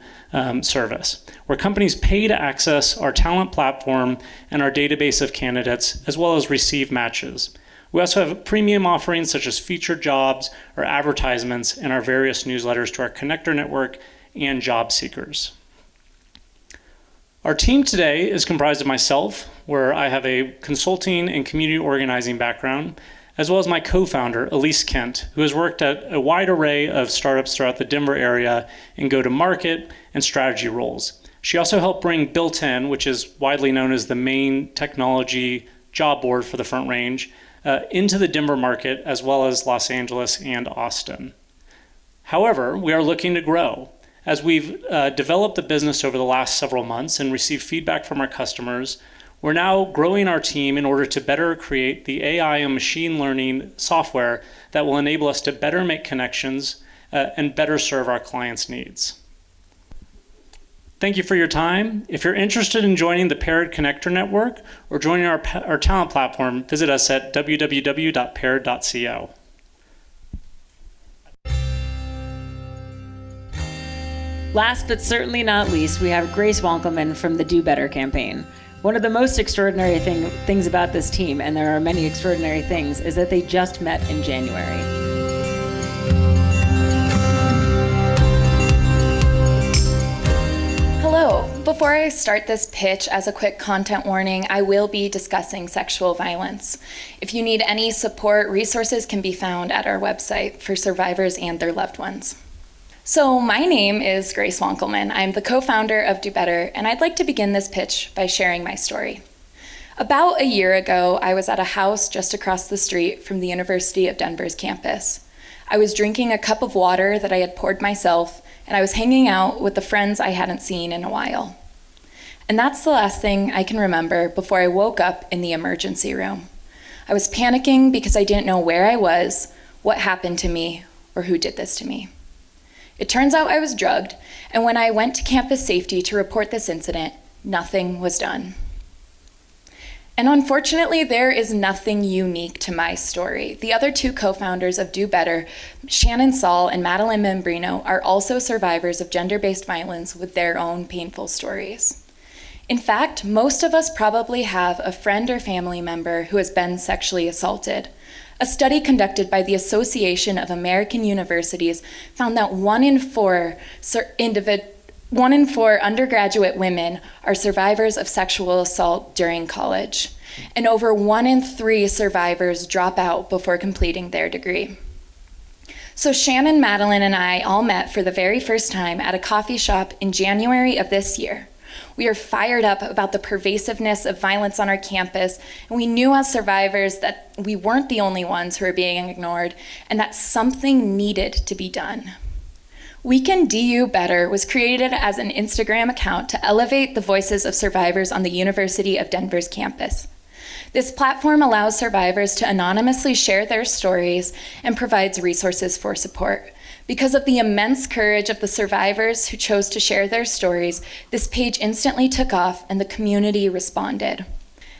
service, where companies pay to access our talent platform and our database of candidates, as well as receive matches. We also have premium offerings such as featured jobs or advertisements in our various newsletters to our connector network and job seekers. Our team today is comprised of myself, where I have a consulting and community organizing background, as well as my co-founder, Elise Kent, who has worked at a wide array of startups throughout the Denver area in go-to-market and strategy roles. She also helped bring Built-In, which is widely known as the main technology job board for the Front Range, into the Denver market, as well as Los Angeles and Austin. However, we are looking to grow. As we've developed the business over the last several months and received feedback from our customers, we're now growing our team in order to better create the AI and machine learning software that will enable us to better make connections and better serve our clients' needs. Thank you for your time. If you're interested in joining the Paired Connector Network or joining our talent platform, visit us at www.paired.co. Last but certainly not least, we have Grace Wankelman from the Do Better campaign. One of the most extraordinary things about this team, and there are many extraordinary things, is that they just met in January. Hello. Before I start this pitch, as a quick content warning, I will be discussing sexual violence. If you need any support, resources can be found at our website for survivors and their loved ones. So my name is Grace Wankelman. I'm the co-founder of Do Better, and I'd like to begin this pitch by sharing my story. About a year ago, I was at a house just across the street from the University of Denver's campus. I was drinking a cup of water that I had poured myself, and I was hanging out with the friends I hadn't seen in a while. And that's the last thing I can remember before I woke up in the emergency room. I was panicking because I didn't know where I was, what happened to me, or who did this to me. It turns out I was drugged, and when I went to campus safety to report this incident, nothing was done. And unfortunately, there is nothing unique to my story. The other two co-founders of Do Better, Shannon Saul and Madeline Membrino, are also survivors of gender-based violence with their own painful stories. In fact, most of us probably have a friend or family member who has been sexually assaulted. A study conducted by the Association of American Universities found that 1 in 4 undergraduate women are survivors of sexual assault during college. and over 1 in 3 survivors drop out before completing their degree. So Shannon, Madeline, and I all met for the very first time at a coffee shop in January of this year. We are fired up about the pervasiveness of violence on our campus, and we knew as survivors that we weren't the only ones who were being ignored, and that something needed to be done. We Can DU Better was created as an Instagram account to elevate the voices of survivors on the University of Denver's campus. This platform allows survivors to anonymously share their stories and provides resources for support. Because of the immense courage of the survivors who chose to share their stories, this page instantly took off and the community responded.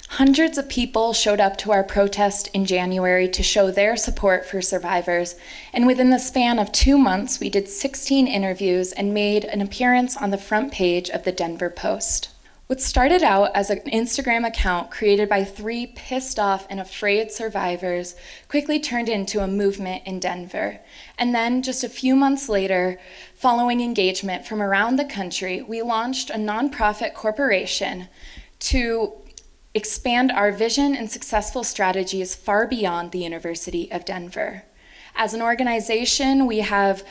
Hundreds of people showed up to our protest in January to show their support for survivors, and within the span of 2 months, we did 16 interviews and made an appearance on the front page of the Denver Post. What started out as an Instagram account created by 3 pissed off and afraid survivors quickly turned into a movement in Denver. And then just a few months later, following engagement from around the country, we launched a nonprofit corporation to expand our vision and successful strategies far beyond the University of Denver. As an organization, we have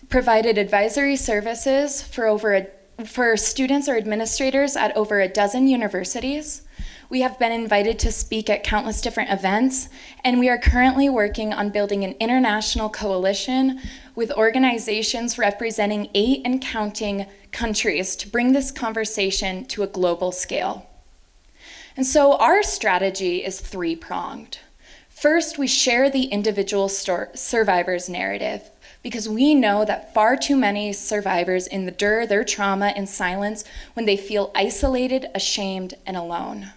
provided advisory services for students or administrators at over a dozen universities. We have been invited to speak at countless different events, and we are currently working on building an international coalition with organizations representing 8 and counting countries to bring this conversation to a global scale. And so our strategy is 3-pronged. First, we share the individual survivor's narrative, because we know that far too many survivors endure their trauma in silence when they feel isolated, ashamed, and alone.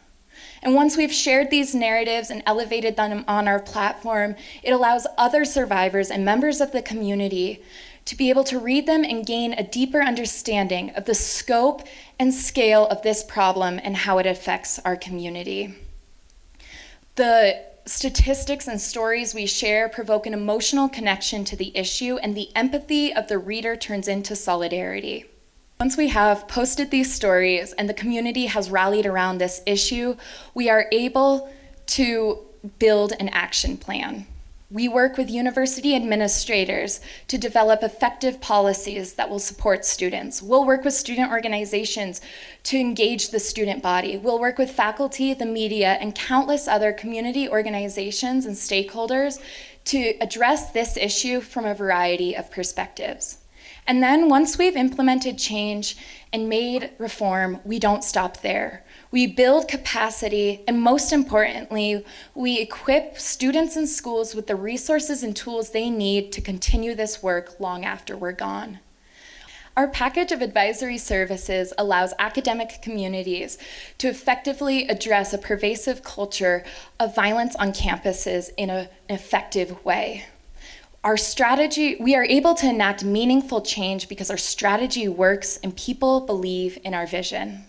And once we've shared these narratives and elevated them on our platform, it allows other survivors and members of the community to be able to read them and gain a deeper understanding of the scope and scale of this problem and how it affects our community. The statistics and stories we share provoke an emotional connection to the issue, and the empathy of the reader turns into solidarity. Once we have posted these stories and the community has rallied around this issue, we are able to build an action plan. We work with university administrators to develop effective policies that will support students. We'll work with student organizations to engage the student body. We'll work with faculty, the media, and countless other community organizations and stakeholders to address this issue from a variety of perspectives. And then once we've implemented change and made reform, we don't stop there. We build capacity, and most importantly, we equip students and schools with the resources and tools they need to continue this work long after we're gone. Our package of advisory services allows academic communities to effectively address a pervasive culture of violence on campuses in an effective way. Our strategy, we are able to enact meaningful change because our strategy works and people believe in our vision.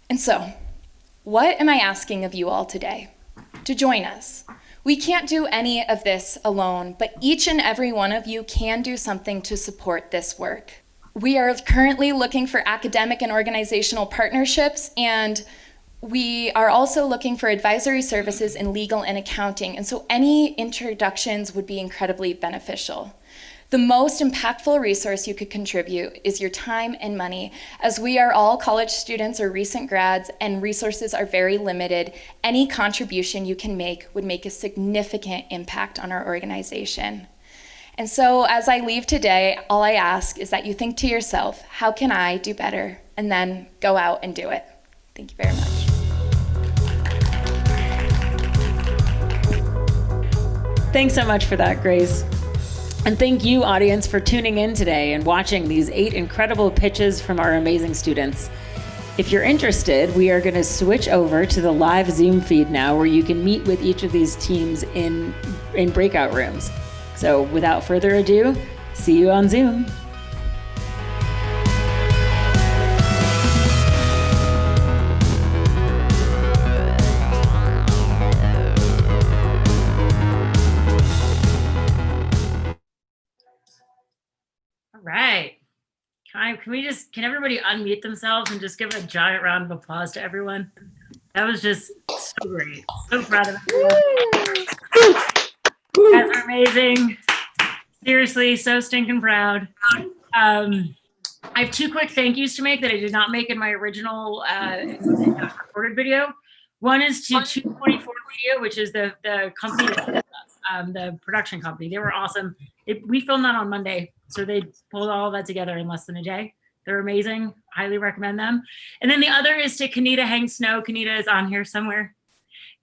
And so, what am I asking of you all today? To join us. We can't do any of this alone, but each and every one of you can do something to support this work. We are currently looking for academic and organizational partnerships, and we are also looking for advisory services in legal and accounting, and so any introductions would be incredibly beneficial. The most impactful resource you could contribute is your time and money. As we are all college students or recent grads and resources are very limited, any contribution you can make would make a significant impact on our organization. And so as I leave today, all I ask is that you think to yourself, how can I do better? And then go out and do it. Thank you very much. Thanks so much for that, Grace. And thank you, audience, for tuning in today and watching these 8 incredible pitches from our amazing students. If you're interested, we are going to switch over to the live Zoom feed now, where you can meet with each of these teams in breakout rooms. So without further ado, see you on Zoom. Right. Can everybody unmute themselves and just give a giant round of applause to everyone? That was just so great. So proud of everyone. You guys are amazing. Seriously, so stinking proud. I have 2 quick thank yous to make that I did not make in my original recorded video. One is to 224 Media, which is the company that the production company. They were awesome. We filmed that on Monday, so they pulled all of that together in less than a day. They're amazing. Highly recommend them. And then the other is to Kanita Hang Snow. Kanita is on here somewhere.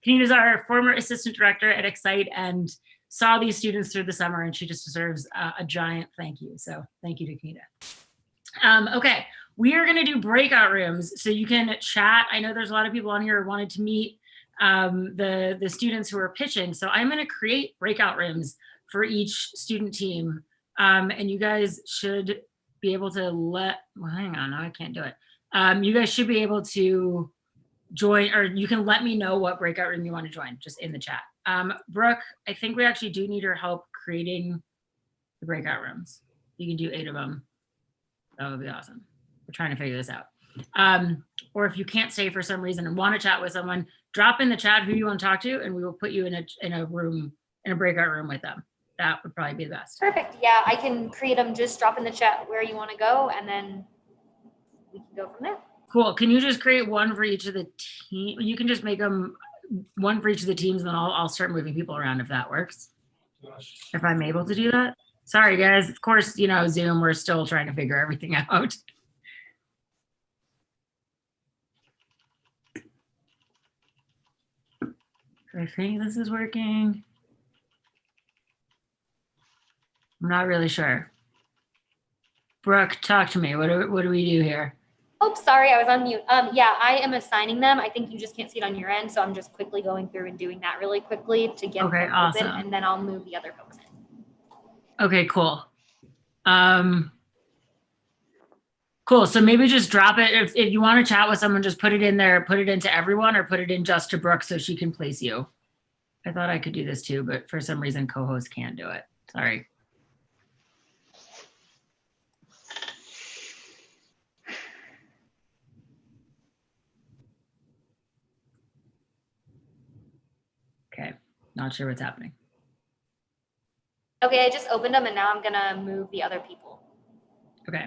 Kanita is our former assistant director at X-ITE and saw these students through the summer, and she just deserves a giant thank you. So thank you to Kanita. Okay, we are going to do breakout rooms so you can chat. I know there's a lot of people on here who wanted to meet the students who are pitching. So I'm going to create breakout rooms for each student team. And you guys should be able to hang on, no, I can't do it. You guys should be able to join, or you can let me know what breakout room you want to join just in the chat. Brooke, I think we actually do need your help creating the breakout rooms. You can do 8 of them. That would be awesome. We're trying to figure this out. Or if you can't stay for some reason and want to chat with someone, drop in the chat who you want to talk to, and we will put you in a room, in a breakout room with them. That would probably be the best. Perfect. Yeah, I can create them. Just drop in the chat where you want to go, and then we can go from there. Cool. Can you just create one for each of the team? You can just make them one for each of the teams, and then I'll start moving people around if that works. If I'm able to do that. Sorry, guys. Of course, you know, Zoom, we're still trying to figure everything out. I think this is working. I'm not really sure. Brooke, talk to me. What do we do here? Oh, sorry, I was on mute. Yeah, I am assigning them. I think you just can't see it on your end, so I'm just quickly going through and doing that really quickly to get them awesome. open, and then I'll move the other folks in. Okay, cool. Cool. So maybe just drop it. If you want to chat with someone, just put it in there, put it into everyone, or put it in just to Brooke so she can place you. I thought I could do this too, but for some reason co-host can't do it. Sorry. Okay, not sure what's happening. Okay, I just opened them, and now I'm gonna move the other people. Okay.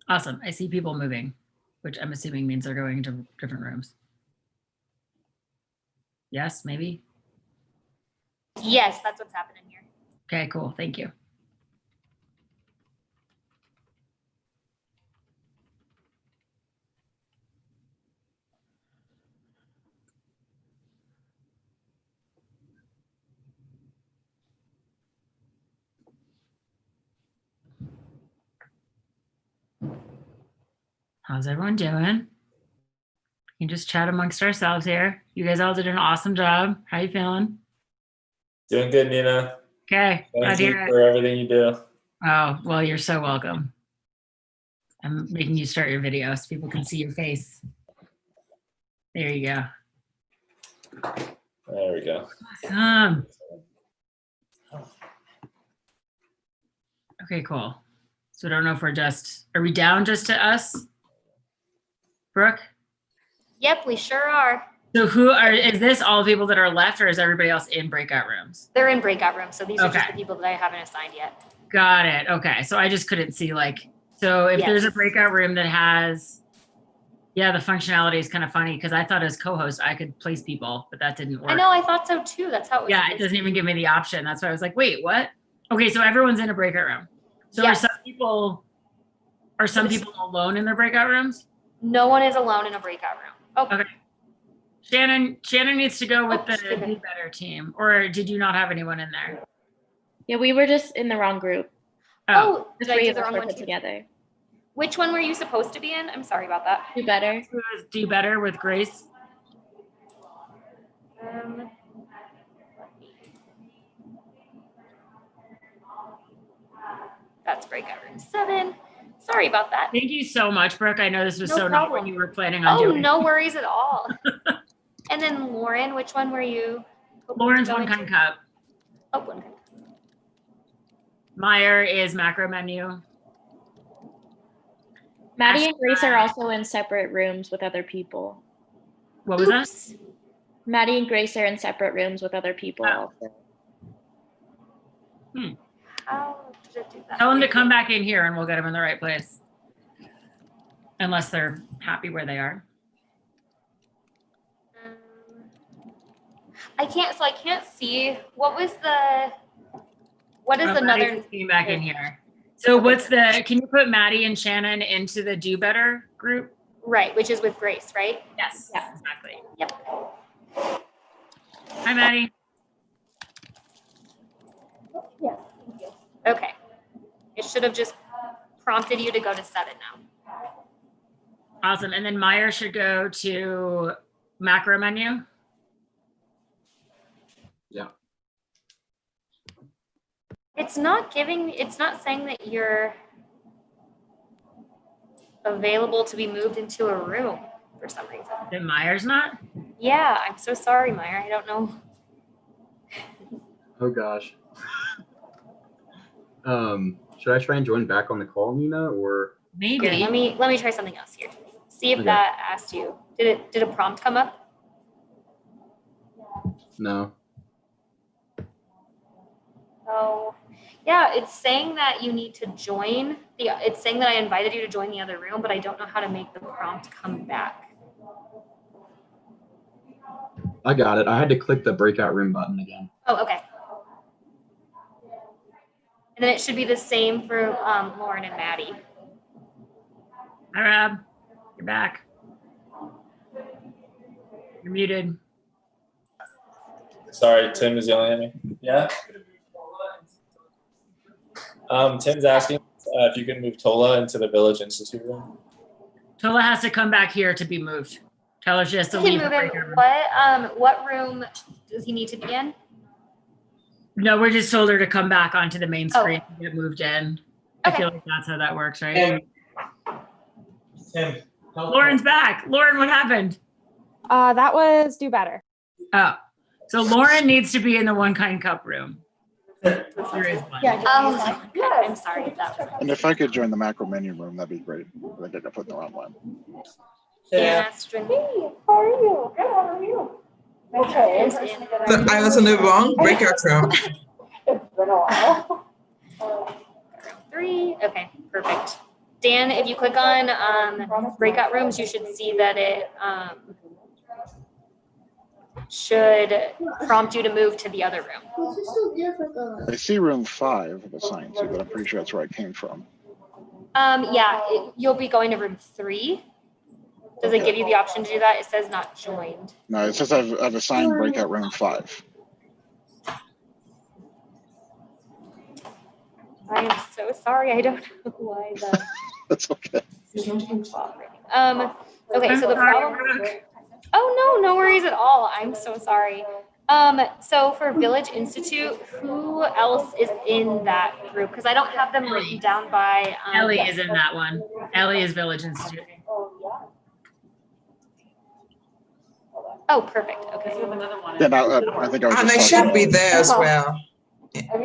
Awesome. I see people moving, which I'm assuming means they're going to different rooms. Yes, maybe? Yes, that's what's happening here. Okay, cool. Thank you. How's everyone doing? We can just chat amongst ourselves here. You guys all did an awesome job. How you feeling? Doing good, Nina. Okay. Thank you for everything you do. Oh, well, you're so welcome. I'm making you start your video so people can see your face. There you go. There we go. Awesome. Okay, cool. So I don't know if are we down just to us? Brooke? Yep, we sure are. So is this all the people that are left, or is everybody else in breakout rooms? They're in breakout rooms, so these are just the people that I haven't assigned yet. Got it. Okay, so I just couldn't see so if there's a breakout room that has, the functionality is kind of funny because I thought as co-host I could place people, but that didn't work. I know, I thought so too. That's how it was. Yeah, it doesn't even give me the option. That's why I was like, wait, what? Okay, so everyone's in a breakout room. So yes. are some people alone in their breakout rooms? No one is alone in a breakout room. Okay. Shannon needs to go with the Do Better team, or did you not have anyone in there? Yeah, we were just in the wrong group. Oh, the did I three do of the us wrong were one put too? together. Which one were you supposed to be in? I'm sorry about that. Do Better. Do Better with Grace. that's breakout room 7. Sorry about that. Thank you so much, Brooke. I know this was No so not what problem. you were planning on Oh, doing. no worries at all. And then Lauren, which one were you? Lauren's One Kind Cup. Oh, One Kind Cup. Meyer is macro menu. Maddie and Grace are also in separate rooms with other people. What was that? Maddie and Grace are in separate rooms with other people. Oh. Also. How did it do that? Tell them to come back in here and we'll get them in the right place. Unless they're happy where they are. I can't see. What is another? Maddie came back in here. So can you put Maddie and Shannon into the Do Better group? Right, which is with Grace, right? Yes, exactly. Yep. Hi, Maddie. Yeah. Okay. It should have just prompted you to go to 7 now. Awesome. And then Meyer should go to macro menu. Yeah. It's not saying that you're available to be moved into a room for some reason. Then Meyer's not? Yeah, I'm so sorry, Meyer. I don't know. Oh gosh. Should I try and join back on the call, Nina, or? Maybe. Here, let me try something else here. See if Okay. that asked you. Did a prompt come up? No. Oh, yeah, it's saying that you need to join it's saying that I invited you to join the other room, but I don't know how to make the prompt come back. I got it. I had to click the breakout room button again. Oh, okay. And then it should be the same for Lauren and Maddie. Hi, Rob. You're back. You're muted. Sorry, Tim is yelling at me. Yeah? Tim's asking if you can move Tola into the Village Institute room. Tola has to come back here to be moved. Tell her she has to You can leave. move the him. breakout room. What room does he need to be in? No, we're just told her to come back onto the main Oh. screen and get moved in. I feel like that's how that works, right? Tim. Lauren's back. Lauren, what happened? That was Do Better. Oh, so Lauren needs to be in the One Kind Cup room. There is one. Oh, okay. I'm sorry. That was And if I could join the macro menu room, that'd be great. I think I put the wrong one. Hey, how are you? Good, how are you? Okay. I was in the wrong breakout room. It's been a while. 3. Okay, perfect. Dan, if you click on breakout rooms, you should see that it should prompt you to move to the other room. I see room 5 assigned to, but I'm pretty sure that's where I came from. Yeah, you'll be going to room 3. Does it give you the option to do that? It says not joined. No, it says I've assigned breakout room 5. I am so sorry. I don't know why that. That's okay. Okay, so the problem. Oh no worries at all. I'm so sorry. So for Village Institute, who else is in that group? Because I don't have them written down by. Ellie yes. is in that one. Ellie is Village Institute. Oh, perfect. Okay. Yeah, no, I think I was. And I just should talking be about- there as well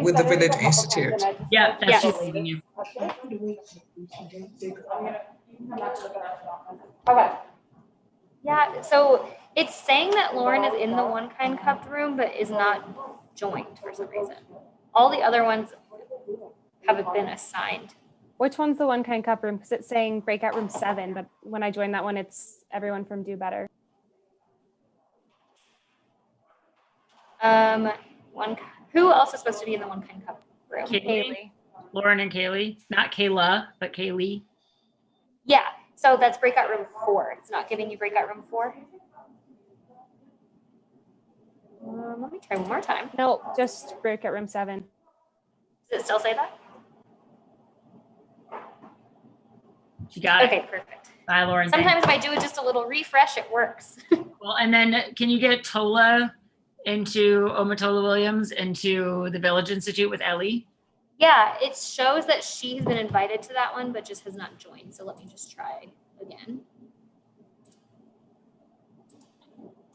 with the Village Institute. Yeah, that's Yes. who's leading you. Yeah, so it's saying that Lauren is in the One Kind Cup room, but is not joined for some reason. All the other ones haven't been assigned. Which one's the One Kind Cup room? Because it's saying breakout room 7, but when I join that one, it's everyone from Do Better. Who else is supposed to be in the One Kind Cup room? Kaylee. Lauren and Kaylee. Not Kayla, but Kaylee. Yeah, so that's breakout room 4. It's not giving you breakout room 4. Let me try one more time. No, just breakout room 7. Does it still say that? You got it. Okay, perfect. Bye, Lauren. Sometimes if I do just a little refresh, it works. Well, and then can you get Tola into Omatola Williams into the Village Institute with Ellie? Yeah, it shows that she's been invited to that one, but just has not joined. So let me just try again.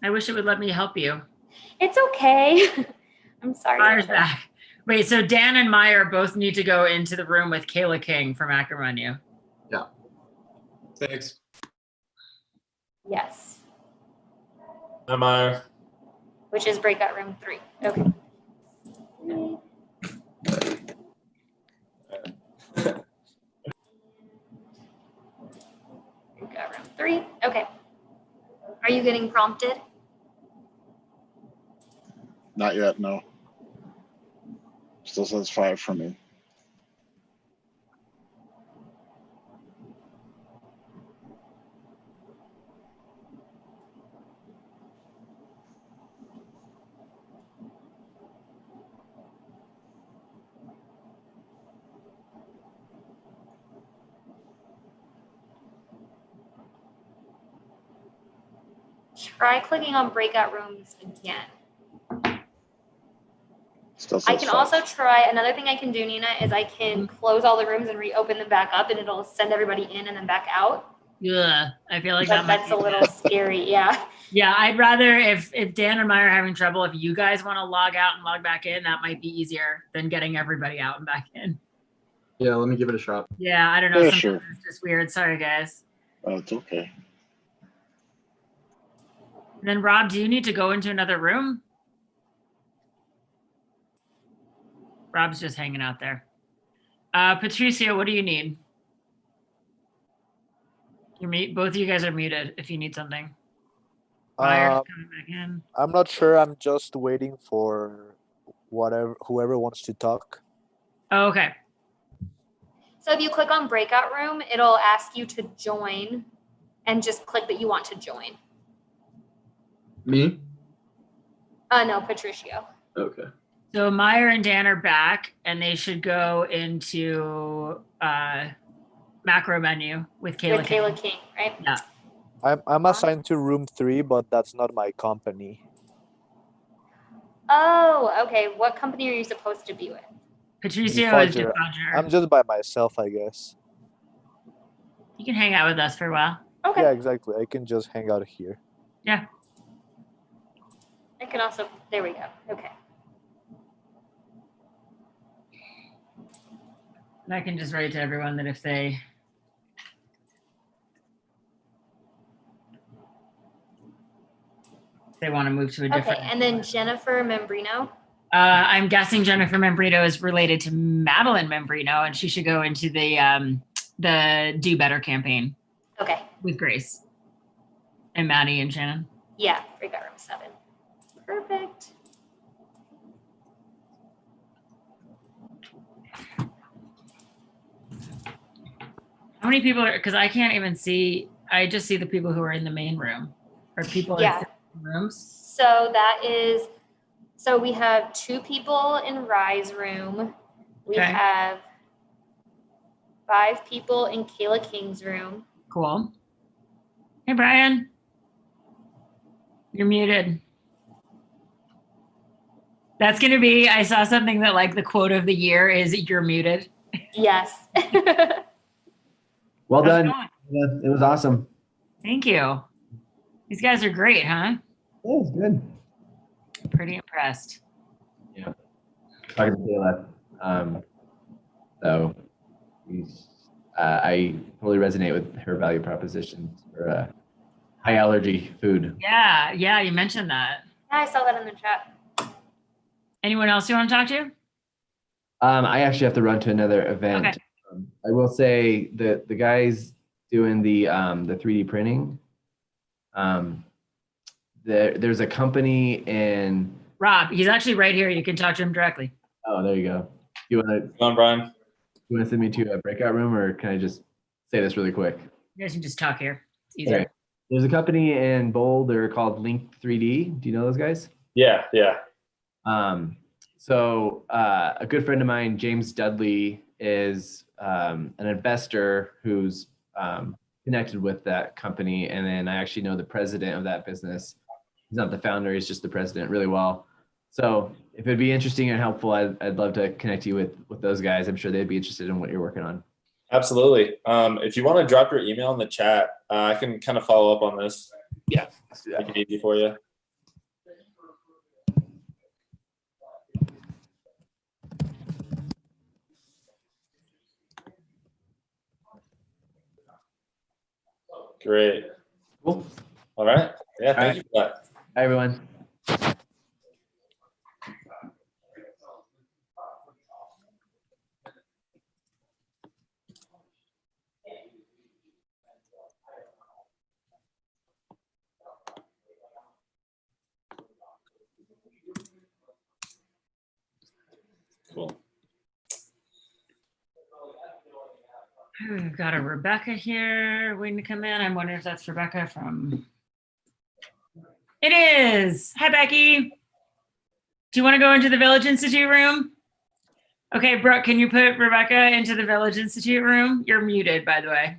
I wish it would let me help you. It's okay. I'm sorry. Myer's back. Wait, so Dan and Meyer both need to go into the room with Kayla King from Acromenu. Yeah. Thanks. Yes. Hi, Meyer. Which is breakout room 3. Okay. Breakout room 3. Okay. Are you getting prompted? Not yet, no. Still says 5 for me. Try clicking on breakout rooms again. Still I says can 5. also try, another thing I can do, Nina, is I can close all the rooms and reopen them back up and it'll send everybody in and then back out. Yeah, I feel like But that's a little scary, yeah. Yeah, I'd rather if Dan and Meyer are having trouble, if you guys want to log out and log back in, that might be easier than getting everybody out and back in. Yeah, let me give it a shot. Yeah, I don't know. Yeah, Sometimes sure. it's just weird. Sorry, guys. Oh, it's okay. And then Rob, do you need to go into another room? Rob's just hanging out there. Patricia, what do you need? Both of you guys are muted if you need something. Meyer's coming back in. I'm not sure. I'm just waiting for whoever wants to talk. Oh, okay. So if you click on breakout room, it'll ask you to join and just click that you want to join. Me? No, Patricio. Okay. So Meyer and Dan are back and they should go into macro menu with Kayla With King. Kayla King, right? Yeah. I'm assigned to room 3, but that's not my company. Oh, okay. What company are you supposed to be with? Patricio is Fudger. Defudger. I'm just by myself, I guess. You can hang out with us for a while. Okay. Yeah, exactly. I can just hang out here. Yeah. I can also, there we go. Okay. And I can just write to everyone that if they want to move to a different. Okay, and then Jennifer Membrino. I'm guessing Jennifer Membrino is related to Madeline Membrino, and she should go into the Do Better campaign. Okay. With Grace and Maddie and Shannon. Yeah, breakout room 7. Perfect. How many people are, because I can't even see, I just see the people who are in the main room. Or people in rooms? So that is, so we have 2 people in Rise room. We Okay. have 5 people in Kayla King's room. Cool. Hey, Brian. You're muted. That's going to be, I saw something that like the quote of the year is you're muted. Yes. Well How's it done. going? Yeah, it was awesome. Thank you. These guys are great, huh? Yeah, it's good. Pretty impressed. Yeah. Talking to Kayla. So I totally resonate with her value proposition for high allergy food. Yeah, you mentioned that. I saw that in the chat. Anyone else you want to talk to? I actually have to run to another event. Okay. I will say that the guys doing the 3D printing, there's a company in. Rob, he's actually right here. You can talk to him directly. Oh, there you go. You want to? Come on, Brian. You want to send me to a breakout room, or can I just say this really quick? You guys can just talk here. It's easier. Okay. There's a company in Boulder called Link 3D. Do you know those guys? Yeah. So a good friend of mine, James Dudley, is an investor who's connected with that company. And then I actually know the president of that business. He's not the founder, he's just the president really well. So if it'd be interesting and helpful, I'd love to connect you with those guys. I'm sure they'd be interested in what you're working on. Absolutely. If you want to drop your email in the chat, I can kind of follow up on this. Yeah, let's do that. Make it easy for you. Great. Cool. All right. Yeah, thank you for that. Hi, everyone. Cool. We've got a Rebecca here waiting to come in. I'm wondering if that's Rebecca from. It is. Hi, Becky. Do you want to go into the Village Institute room? Okay, Brooke, can you put Rebecca into the Village Institute room? You're muted, by the way.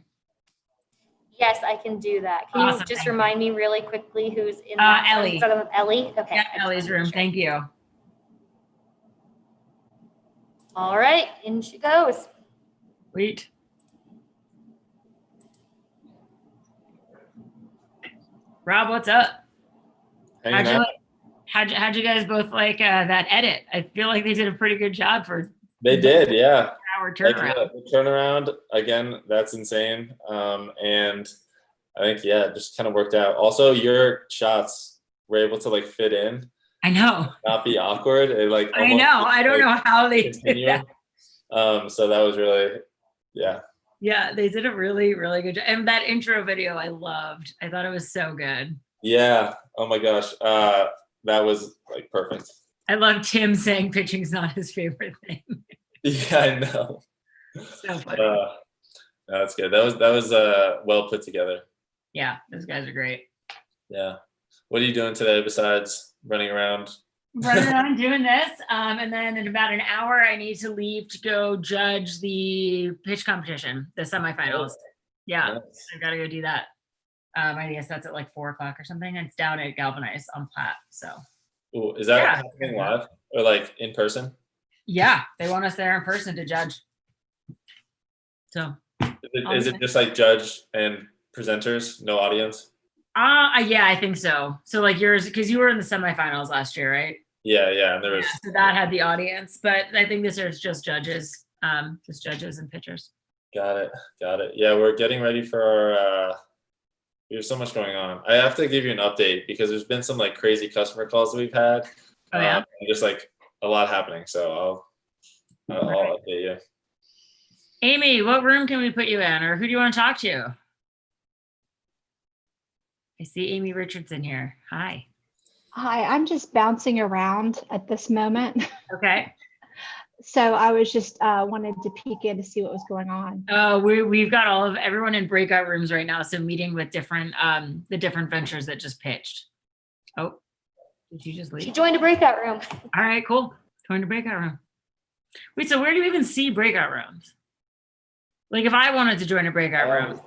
Yes, I can do that. Can Awesome, you just thank remind me really quickly who's in that room? Ellie. Instead of Ellie? Okay. Yeah, Ellie's room. Thank you. All right, in she goes. Wait. Rob, what's up? Hanging out. How'd you guys both like that edit? I feel like they did a pretty good job for. They did, yeah. Hour turnaround. Like, the turnaround, again, that's insane. And I think, yeah, it just kind of worked out. Also, your shots were able to like fit in. I know. Not be awkward. It, like, I know. I don't know how they did that. So that was really, yeah. Yeah, they did a really, really good job. And that intro video I loved. I thought it was so good. Yeah. Oh my gosh. That was like perfect. I love Tim saying pitching's not his favorite thing. Yeah, I know. So funny. That's good. That was well put together. Yeah, those guys are great. Yeah. What are you doing today besides running around? Running around doing this. And then in about an hour, I need to leave to go judge the pitch competition, the semifinals. Yeah, Nice. I've got to go do that. I guess that's at like 4 o'clock or something. It's down at Galvanize on Platt. So. Ooh, is that happening live or like in person? Yeah, they want us there in person to judge. So. Is it just like judge and presenters, no audience? Yeah, I think so. So like yours, because you were in the semifinals last year, right? Yeah, and there was. Yeah, so that had the audience, but I think this year is just judges and pitchers. Got it. Yeah, we're getting ready for our. We have so much going on. I have to give you an update because there's been some like crazy customer calls that we've had. Oh yeah. And just like a lot happening, so I'll update you. Amy, what room can we put you in, or who do you want to talk to? I see Amy Richardson here. Hi. Hi, I'm just bouncing around at this moment. Okay. So I was just wanted to peek in to see what was going on. We've got everyone in breakout rooms right now. So meeting with different the different ventures that just pitched. Oh, did you just leave? She joined a breakout room. All right, cool. Joined a breakout room. Wait, so where do you even see breakout rooms? Like if I wanted to join a breakout room.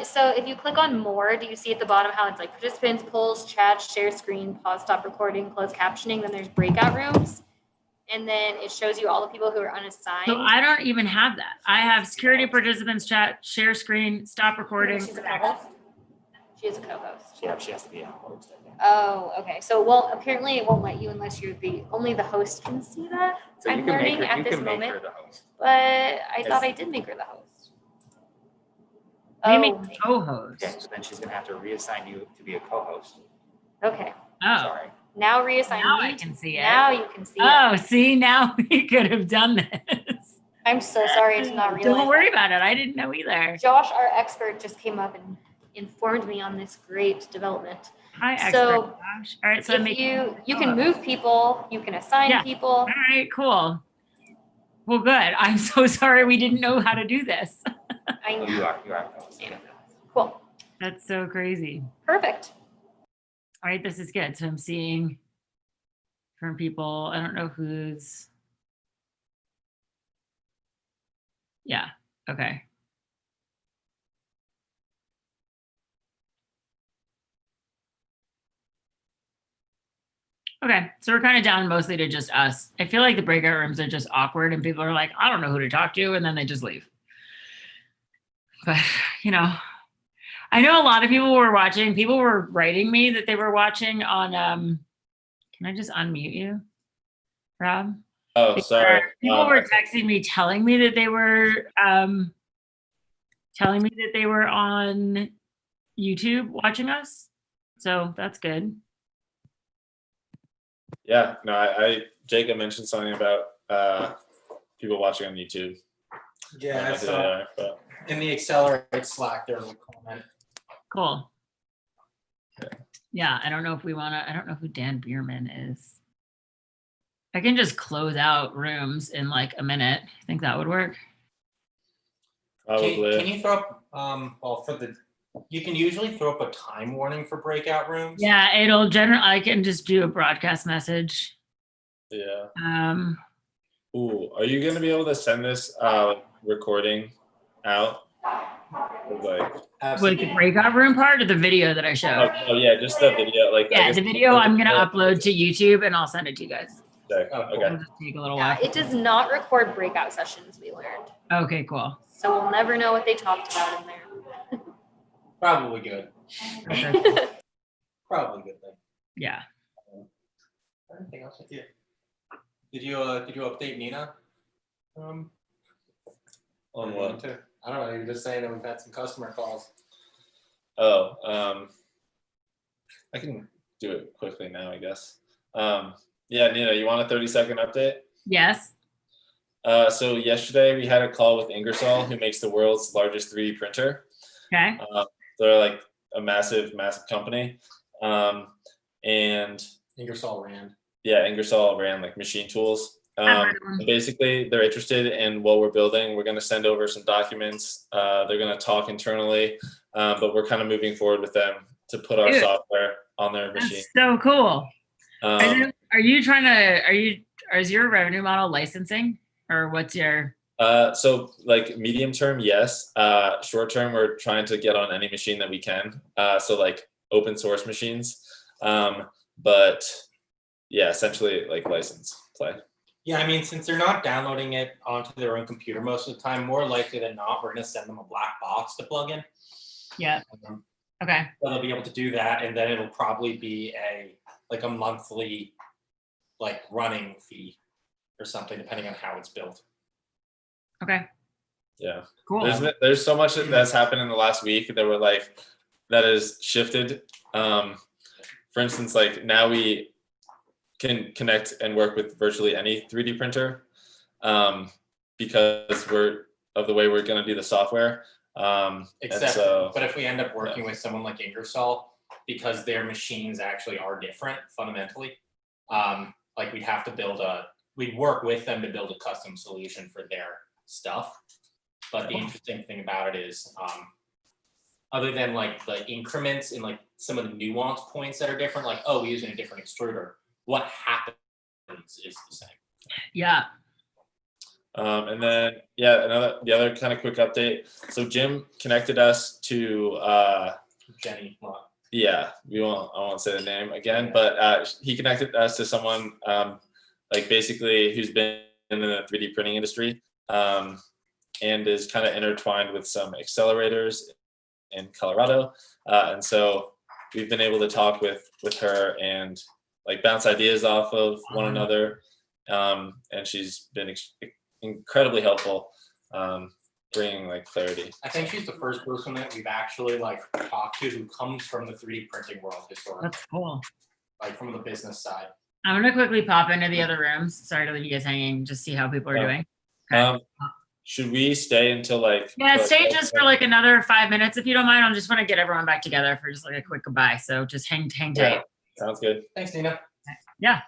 So if you click on more, do you see at the bottom how it's like participants, polls, chat, share screen, pause, stop recording, close captioning, then there's breakout rooms. And then it shows you all the people who are unassigned. So I don't even have that. I have security, participants, chat, share screen, stop recording. She's a co-host. She is a co-host. Yeah, she has to be a host. Oh, okay. So, well, apparently it won't let you unless you're only the host can see that. So I'm learning at this moment. But I thought I did make her the host. You make co-host. Yeah, so then she's gonna have to reassign you to be a co-host. Okay. Oh. Sorry. Now reassign Now me. I can see it. Now you can see it. Oh, see, now we could have done this. I'm so sorry I did not realize. Don't worry about it. I didn't know either. Josh, our expert, just came up and informed me on this great development. Hi, expert So Josh. All right, so if you can move people, you can assign people. All right, cool. Well, good. I'm so sorry we didn't know how to do this. I know. You are. Cool. That's so crazy. Perfect. All right, this is good. So I'm seeing different people. I don't know who's. Yeah, okay. Okay, so we're kind of down mostly to just us. I feel like the breakout rooms are just awkward and people are like, I don't know who to talk to, and then they just leave. But, you know, I know a lot of people were watching. People were writing me that they were watching on, can I just unmute you, Rob? Oh, sorry. People were texting me telling me that they were on YouTube watching us. So that's good. Yeah, no, Jacob mentioned something about people watching on YouTube. Yeah, I I don't know who saw they are, but in the Accelerate Slack there was a comment. Cool. Yeah, I don't know who Dan Bierman is. I can just close out rooms in like a minute. I think that would work. Probably. Can you throw up, you can usually throw up a time warning for breakout rooms? Yeah, I can just do a broadcast message. Yeah. Ooh, are you gonna be able to send this recording out? With the breakout room part or the video that I showed? Oh yeah, just the video. Yeah, the video I'm gonna upload to YouTube and I'll send it to you guys. Okay. It'll just take a little Yeah, while. it does not record breakout sessions, we learned. Okay, cool. So we'll never know what they talked about in there. Probably good. Probably good thing. Yeah. Anything else with you? Did you update Nina? On what? I don't know. You're just saying that we've had some customer calls. Oh, I can do it quickly now, I guess. Yeah, Nina, you want a 30-second update? Yes. So yesterday we had a call with Ingersoll, who makes the world's largest 3D printer. Okay. They're like a massive company. And Ingersoll Rand. Yeah, Ingersoll Rand, like machine tools. Basically, they're interested in what we're building. We're going to send over some documents. They're going to talk internally, but we're kind of moving forward with them to put our software on their machine. So cool. Is your revenue model licensing, or what's your? So like medium term, yes. Short term, we're trying to get on any machine that we can. So like open source machines. But yeah, essentially like license play. Yeah, I mean, since they're not downloading it onto their own computer most of the time, more likely than not, we're going to send them a black box to plug in. Yeah. Okay. So they'll be able to do that, and then it'll probably be a monthly running fee or something, depending on how it's built. Okay. Yeah. Cool. There's so much that's happened in the last week that has shifted. For instance, like now we can connect and work with virtually any 3D printer because of the way we're going to do the software. But if we end up working with someone like Ingersoll, because their machines actually are different fundamentally, we'd have to we'd work with them to build a custom solution for their stuff. But the interesting thing about it is, other than the increments in some of the nuance points that are different, we're using a different extruder, what happens is the same. Yeah. And then the other kind of quick update. So Jim connected us to Jenny. Yeah, I won't say the name again, but he connected us to someone basically who's been in the 3D printing industry and is kind of intertwined with some accelerators in Colorado. And so we've been able to talk with her and bounce ideas off of one another. And she's been incredibly helpful, bringing clarity. I think she's the first person that we've actually talked to who comes from the 3D printing world historically. That's cool. From the business side. I'm gonna quickly pop into the other rooms. Sorry to leave you guys hanging. Just see how people are doing. Okay. Should we stay until stay just for another 5 minutes if you don't mind. I just want to get everyone back together for just a quick goodbye. So just hang tight. Yeah, sounds good. Thanks, Nina. Yeah.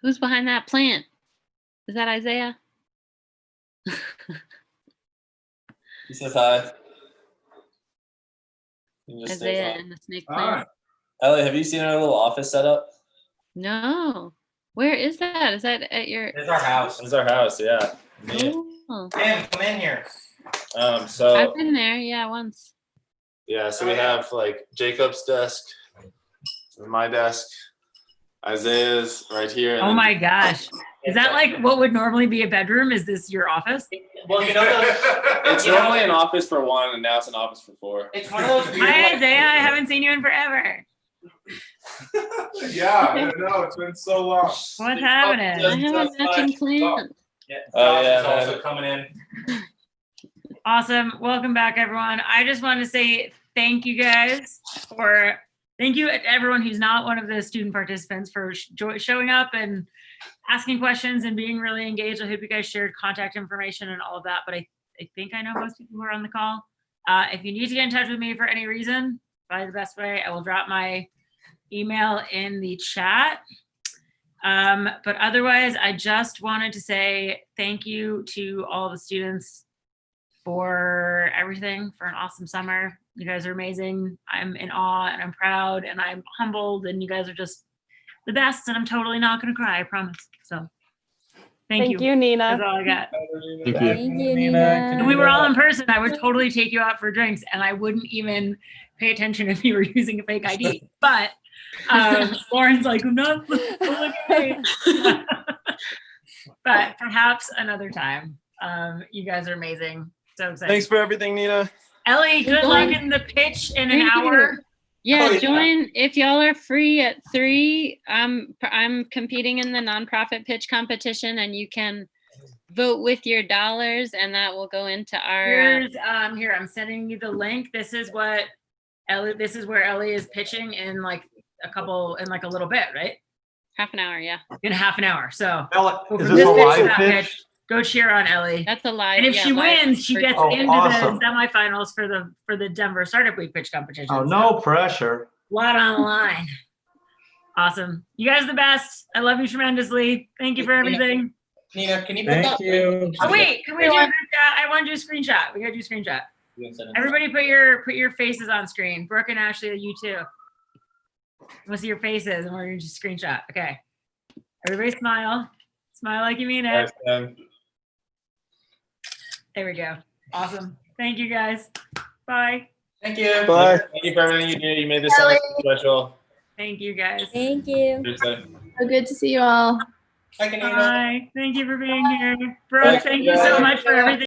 Who's behind that plant? Is that Isaiah? He says hi. You can just say Isaiah hi. and the snake plant. Ellie, have you seen our little office setup? No. Where is that? Is that at your? It's our house. It's our house, yeah. Oh. Tim, come in here. So I've been there, yeah, once. yeah, so we have like Jacob's desk, my desk, Isaiah's right here. and Oh then- my gosh. Is that like what would normally be a bedroom? Is this your office? Well, you know those. It's normally an office for one, and now it's an office for four. It's one of those weird. Hi Isaiah, I haven't seen you in forever. Yeah, I know. It's been so long. What's happening? I have a matching plant. Yeah, Oh, Josh yeah, is also man. coming in. Awesome. Welcome back, everyone. I just want to say thank you guys for, thank you to everyone who's not one of the student participants for showing up and asking questions and being really engaged. I hope you guys shared contact information and all of that, but I think I know most people who are on the call. If you need to get in touch with me for any reason, probably the best way, I will drop my email in the chat. But otherwise, I just wanted to say thank you to all the students for everything, for an awesome summer. You guys are amazing. I'm in awe and I'm proud and I'm humbled and you guys are just the best and I'm totally not gonna cry, I promise. So thank you. Nina. That's all I got. Thank you. Thank you, Nina. If we were all in person, I would totally take you out for drinks and I wouldn't even pay attention if you were using a fake ID. But Lauren's like, I'm not okay. But perhaps another time. You guys are amazing. So excited. Thanks for everything, Nina. Ellie, good luck in the pitch in an hour. Yeah, join if y'all are free at 3. I'm competing in the nonprofit pitch competition, and you can vote with your dollars, and that will go into our. Here's here. I'm sending you the link. This is what Ellie. This is where Ellie is pitching in like a little bit, right? Half an hour, yeah. In half an hour. So Is this a live pitch? Go cheer on Ellie. That's a live. And if yeah, she live wins, she gets Oh, into awesome. the semifinals for the Denver Startup Week pitch competition. Oh, So, no pressure. a lot on the line. Awesome. You guys are the best. I love you tremendously. Thank you for everything. Nina, can you put Thank that? you. Oh wait, can we do a group chat? I want to do a screenshot. We gotta do a screenshot. Everybody put your faces on screen. Brooke and Ashley, you too. We'll see your faces and we're gonna just screenshot. Okay. Everybody smile. Smile like you mean it. There we go. Awesome. Thank you guys. Bye. Thank you. Bye. Thank you for everything you do. You made this so much special. Thank you guys. Thank you. Seriously. So good to see you all. Bye, Nina. Bye. Thank you for being here. Brooke, thank you so much for everything.